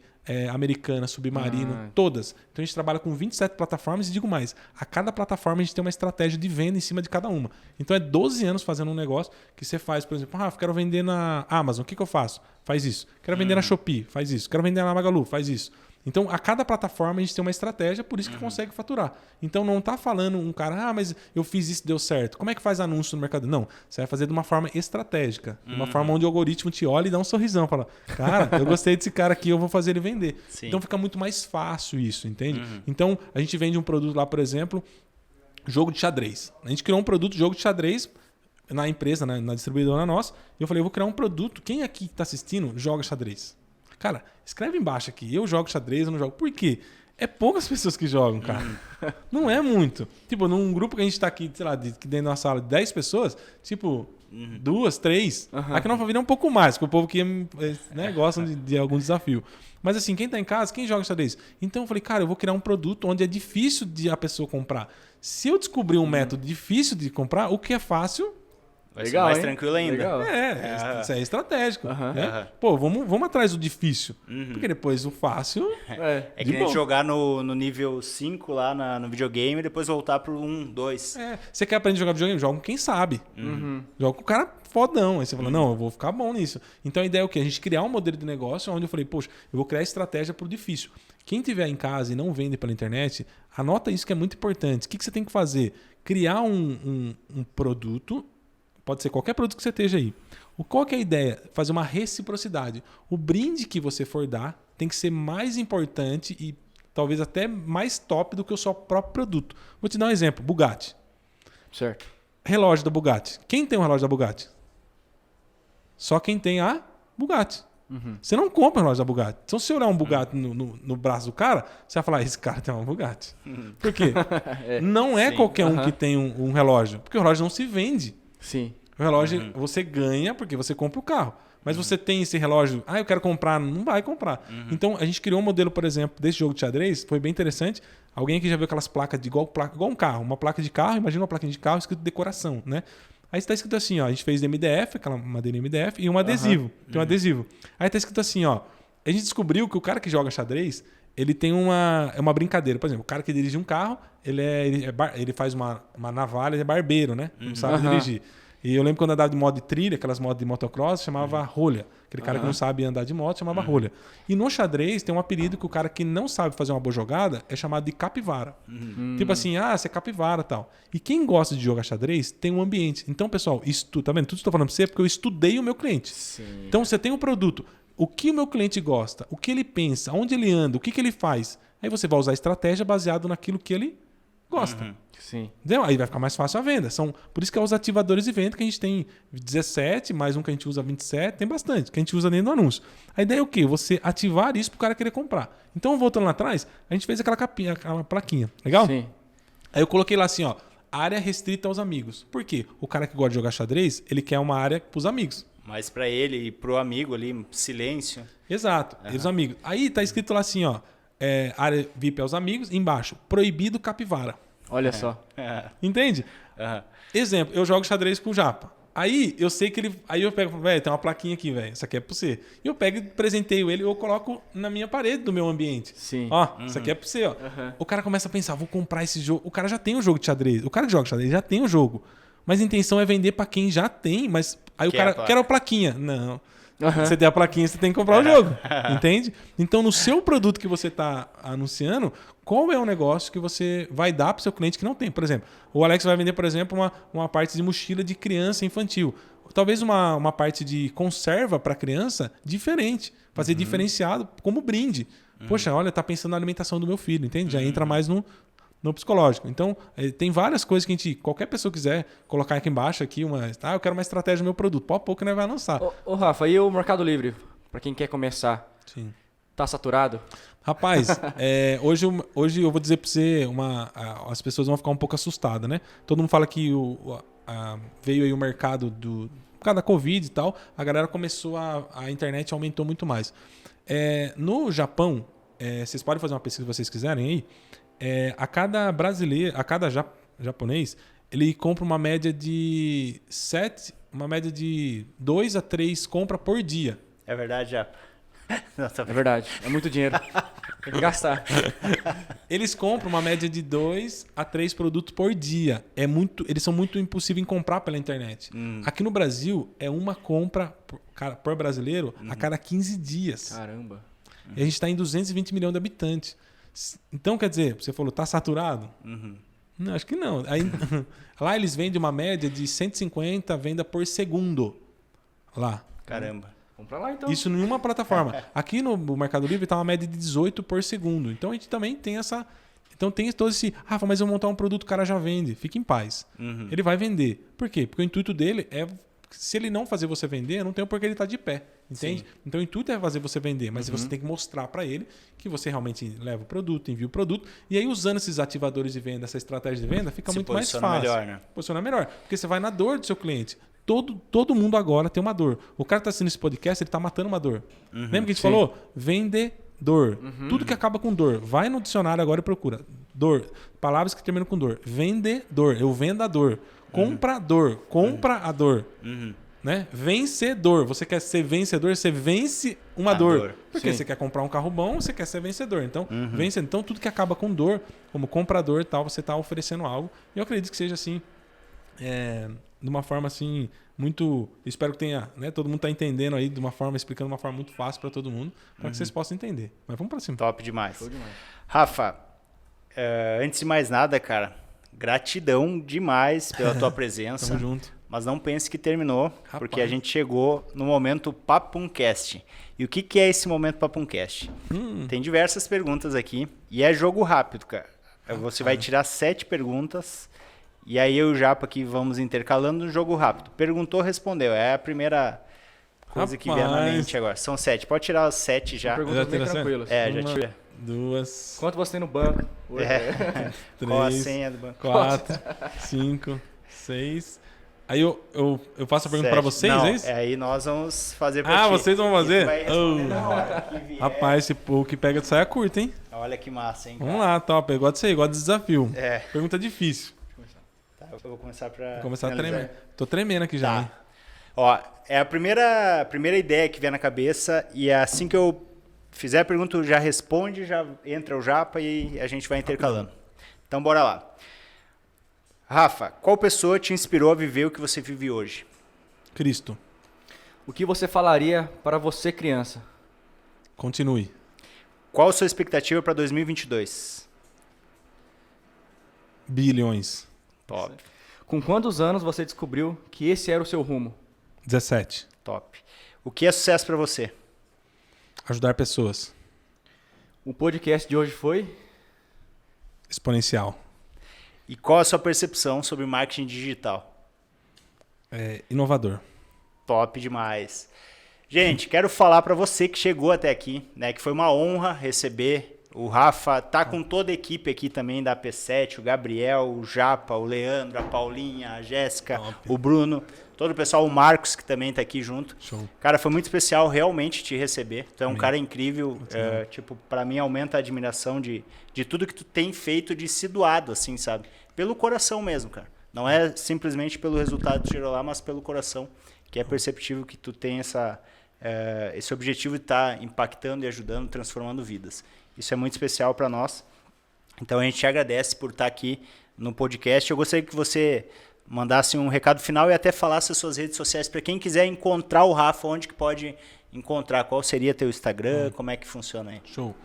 Americana, Submarino, todas. Então a gente trabalha com 27 plataformas e digo mais, a cada plataforma a gente tem uma estratégia de venda em cima de cada uma. Então é 12 anos fazendo um negócio que você faz, por exemplo, quero vender na Amazon, o que eu faço? Faz isso. Quero vender na Shopee, faz isso. Quero vender na Magalu, faz isso. Então, a cada plataforma a gente tem uma estratégia, por isso que consegue faturar. Então, não está falando um cara, mas eu fiz isso, deu certo. Como é que faz anúncio no mercado? Não, você vai fazer de uma forma estratégica. De uma forma onde o algoritmo te olha e dá um sorrisão. Fala, cara, eu gostei desse cara aqui, eu vou fazer ele vender. Sim. Então, fica muito mais fácil isso, entende? Então, a gente vende um produto lá, por exemplo, jogo de xadrez. A gente criou um produto, jogo de xadrez, na empresa, na distribuidora nossa. E eu falei, eu vou criar um produto. Quem aqui que está assistindo joga xadrez? Cara, escreve embaixo aqui, eu jogo xadrez, eu não jogo. Por quê? É poucas pessoas que jogam, cara. Não é muito. Tipo, num grupo que a gente tá aqui, sei lá, dentro de uma sala de 10 pessoas, tipo, 2, 3. Aqui na família é um pouco mais, porque o povo que gosta de algum desafio. Mas assim, quem tá em casa, quem joga xadrez? Então eu falei, cara, eu vou criar um produto onde é difícil de a pessoa comprar. Se eu descobrir um método difícil de comprar, o que é fácil... Vai ser mais tranquilo ainda. Legal. Isso é estratégico. Né? Pô, vamos atrás do difícil. Porque depois o fácil... É que nem jogar no nível 5 lá no videogame e depois voltar pro 1, 2. Você quer aprender a jogar videogame? Joga com quem sabe. Joga com o cara fodão. Aí você fala, não, eu vou ficar bom nisso. Então a ideia é o quê? A gente criar um modelo de negócio onde eu falei, poxa, eu vou criar estratégia pro difícil. Quem tiver em casa e não vende pela internet, anota isso que é muito importante. O que você tem que fazer? Criar um produto... Pode ser qualquer produto que você esteja aí. Qual que é a ideia? Fazer uma reciprocidade. O brinde que você for dar tem que ser mais importante e talvez até mais top do que o seu próprio produto. Vou te dar um exemplo. Bugatti. Certo. Relógio da Bugatti. Quem tem um relógio da Bugatti? Só quem tem a Bugatti. Você não compra um relógio da Bugatti. Então, se você olhar um Bugatti no braço do cara, você vai falar, esse cara tem uma Bugatti. Por quê? Não é qualquer um que tem um relógio. Porque o relógio não se vende. Sim. O relógio você ganha porque você compra o carro. Mas você tem esse relógio, eu quero comprar, não vai comprar. Então a gente criou um modelo, por exemplo, desse jogo de xadrez, foi bem interessante. Alguém aqui já viu aquelas placas de igual um carro, uma placa de carro, imagina uma plaquinha de carro escrito decoração, né? Aí está escrito assim, ó, a gente fez de MDF, aquela madeira MDF, e um adesivo. Tem um adesivo. Aí está escrito assim, ó, a gente descobriu que o cara que joga xadrez, ele tem uma brincadeira. Por exemplo, o cara que dirige um carro, ele faz uma navalha, ele é barbeiro, né? Não sabe dirigir. E eu lembro quando andava de moto de trilha, aquelas motos de motocross, chamava rolha. Aquele cara que não sabe andar de moto chamava rolha. E no xadrez tem um apelido que o cara que não sabe fazer uma boa jogada é chamado de capivara. Tipo assim, você é capivara e tal. E quem gosta de jogar xadrez tem um ambiente. Então, pessoal, tá vendo? Tudo que eu estou falando para você é porque eu estudei o meu cliente. Sim. Então, você tem um produto. O que o meu cliente gosta? O que ele pensa? Onde ele anda? O que ele faz? Aí você vai usar a estratégia baseado naquilo que ele gosta. Sim. Entendeu? Aí vai ficar mais fácil a venda. Por isso que é os ativadores de venda que a gente tem 17, mais um que a gente usa 27, tem bastante, que a gente usa dentro do anúncio. A ideia é o quê? Você ativar isso para o cara querer comprar. Então, voltando lá atrás, a gente fez aquela plaquinha. Legal? Sim. Aí eu coloquei lá assim, ó, área restrita aos amigos. Por quê? O cara que gosta de jogar xadrez, ele quer uma área para os amigos. Mas para ele e pro amigo ali, silêncio. Exato, os amigos. Aí tá escrito lá assim, ó, área VIP aos amigos, embaixo, proibido capivara. Olha só. Entende? Exemplo, eu jogo xadrez com o Japa. Aí eu sei que ele. Aí eu pego, velho, tem uma plaquinha aqui, velho. Isso aqui é pra você. E eu pego e presenteio ele, eu coloco na minha parede do meu ambiente. Sim. Ó, isso aqui é pra você, ó. O cara começa a pensar, vou comprar esse jogo. O cara já tem o jogo de xadrez. O cara que joga xadrez já tem o jogo. Mas a intenção é vender pra quem já tem. Mas aí o cara quer a plaquinha. Não. Você tem a plaquinha, você tem que comprar o jogo. Entende? Então, no seu produto que você tá anunciando, qual é o negócio que você vai dar pro seu cliente que não tem? Por exemplo, o Alex vai vender, por exemplo, uma parte de mochila de criança infantil. Talvez uma parte de conserva para criança diferente. Fazer diferenciado como brinde. Poxa, olha, tá pensando na alimentação do meu filho, entende? Já entra mais no psicológico. Então, tem várias coisas que qualquer pessoa quiser colocar aqui embaixo, eu quero uma estratégia no meu produto. Pô, a pouco nós vai lançar. Ô, Rafa, e o Mercado Livre? Para quem quer começar, Sim. tá saturado? Rapaz, hoje eu vou dizer para você, as pessoas vão ficar um pouco assustadas, né? Todo mundo fala que veio aí o mercado por causa da Covid e tal, a galera começou a internet aumentou muito mais. No Japão, vocês podem fazer uma pesquisa se vocês quiserem aí, a cada brasileiro, a cada japonês, ele compra uma média de 2 a 3 compras por dia. É verdade, já. É verdade. É muito dinheiro. Tem que gastar. Eles compram uma média de 2 a 3 produtos por dia. Eles são muito impossíveis em comprar pela internet. Aqui no Brasil, é uma compra por brasileiro a cada 15 dias. Caramba. E a gente está em 220 milhões de habitantes. Então, quer dizer, você falou, tá saturado? Não, acho que não. Aí, lá eles vendem uma média de 150 vendas por segundo. Lá. Caramba. Compra lá então. Isso em nenhuma plataforma. Aqui no Mercado Livre está uma média de 18 por segundo. Então a gente também tem essa. Então tem todo esse. Rafa, mas eu montar um produto, o cara já vende. Fique em paz. Ele vai vender. Por quê? Porque o intuito dele é. Se ele não fazer você vender, não tem o porquê ele estar de pé. Entende? Sim. Então o intuito é fazer você vender. Mas você tem que mostrar para ele que você realmente leva o produto, envia o produto. E aí, usando esses ativadores de venda, essa estratégia de venda, fica muito mais fácil. Melhor, né? Posiciona melhor. Porque você vai na dor do seu cliente. Todo mundo agora tem uma dor. O cara que está assistindo esse podcast, ele está matando uma dor. Lembra que a gente falou? Vendedor. Tudo que acaba com dor. Vai no dicionário agora e procura. Dor. Palavras que terminam com dor. Vendedor. Eu vendo a dor. Comprador. Compra a dor. Né? Vencedor. Você quer ser vencedor, você vence uma dor. Porque você quer comprar um carro bom, você quer ser vencedor. Então, vencedor. Então, tudo que acaba com dor, como comprador e tal, você está oferecendo algo. E eu acredito que seja assim... de uma forma assim, muito... Espero que tenha... Né, todo mundo está entendendo aí, explicando de uma forma muito fácil para todo mundo, para que vocês possam entender. Mas vamos para cima. Top demais. Rafa, antes de mais nada, cara, gratidão demais pela tua presença. Tamo junto. Mas não pense que terminou, Rapaz. porque a gente chegou no momento Papumcast. E o que é esse momento Papumcast? Tem diversas perguntas aqui e é jogo rápido, cara. Você vai tirar 7 perguntas... E aí eu e o Japa aqui vamos intercalando no jogo rápido. Perguntou, respondeu. É a primeira coisa que vier na mente agora. São 7. Pode tirar os 7 já. Perguntas bem tranquilas. Já tira. 2. Quanto você tem no banco? 3. Qual a senha do banco? 4. 5. 6. Aí eu faço a pergunta para vocês, não, é isso? Aí nós vamos fazer pra ti. Vocês vão fazer? Na hora que vier. Rapaz, o que pega de saia curta, hein? Olha que massa, hein? Vamos lá, top. Eu gosto disso aí, gosto de desafio. Pergunta difícil. Tá, eu vou começar pra... Vou começar a tremer. Tô tremendo aqui já, hein? Ó, é a primeira ideia que vier na cabeça e é assim que eu fizer a pergunta, já responde, já entra o Japa e a gente vai intercalando. Então, bora lá. Rafa, qual pessoa te inspirou a viver o que você vive hoje? Cristo. O que você falaria para você, criança? Continue. Qual a sua expectativa para 2022? Bilhões. Top. Com quantos anos você descobriu que esse era o seu rumo? 17. Top. O que é sucesso para você? Ajudar pessoas. O podcast de hoje foi? Exponencial. E qual a sua percepção sobre marketing digital? Inovador. Top demais. Gente, quero falar para você que chegou até aqui, né, que foi uma honra receber o Rafa, tá com toda a equipe aqui também da P7, o Gabriel, o Japa, o Leandro, a Paulinha, a Jéssica, o Bruno, todo o pessoal, o Marcos, que também tá aqui junto. Show. Cara, foi muito especial realmente te receber. Tu é um cara incrível, tipo, para mim aumenta a admiração de tudo que tu tem feito de se doado, assim, sabe? Pelo coração mesmo, cara. Não é simplesmente pelo resultado que tirou lá, mas pelo coração, que é perceptível que tu tem esse objetivo de estar impactando e ajudando, transformando vidas. Isso é muito especial para nós. Então a gente te agradece por estar aqui no podcast. Eu gostaria que você mandasse um recado final e até falasse as suas redes sociais para quem quiser encontrar o Rafa, onde que pode encontrar, qual seria teu Instagram, como é que funciona aí. Show.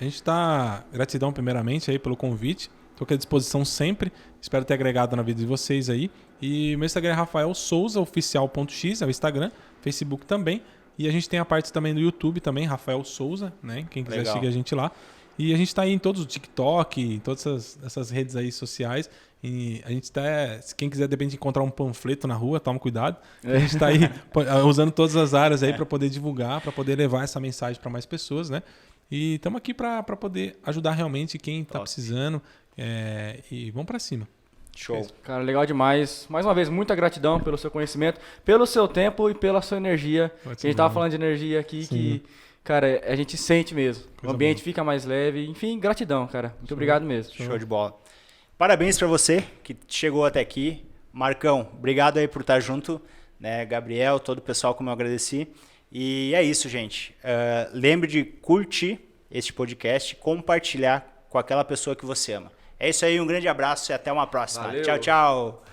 A gente está, gratidão primeiramente aí pelo convite, estou aqui à disposição sempre, espero ter agregado na vida de vocês aí. E meu Instagram é rafaelsouzaoficial.x, é o Instagram, Facebook também. E a gente tem a parte também do YouTube também, Rafael Souza, né? Quem quiser seguir a gente lá. E a gente está aí em todos os TikTok, em todas essas redes aí sociais. E a gente está, quem quiser de repente encontrar um panfleto na rua, toma cuidado. A gente está aí usando todas as áreas aí para poder divulgar, para poder levar essa mensagem para mais pessoas, né? E estamos aqui para poder ajudar realmente quem está precisando. E vamos para cima. Show. Cara, legal demais. Mais uma vez, muita gratidão pelo seu conhecimento, pelo seu tempo e pela sua energia. A gente estava falando de energia aqui. Sim. Que, cara, a gente sente mesmo. O ambiente fica mais leve. Enfim, gratidão, cara. Muito obrigado mesmo. Show de bola. Parabéns para você que chegou até aqui. Marcão, obrigado aí por estar junto. Né? Gabriel, todo o pessoal, como eu agradeci. E é isso, gente. Lembre de curtir este podcast, compartilhar com aquela pessoa que você ama. É isso aí, um grande abraço e até uma próxima. Valeu. Tchau, tchau.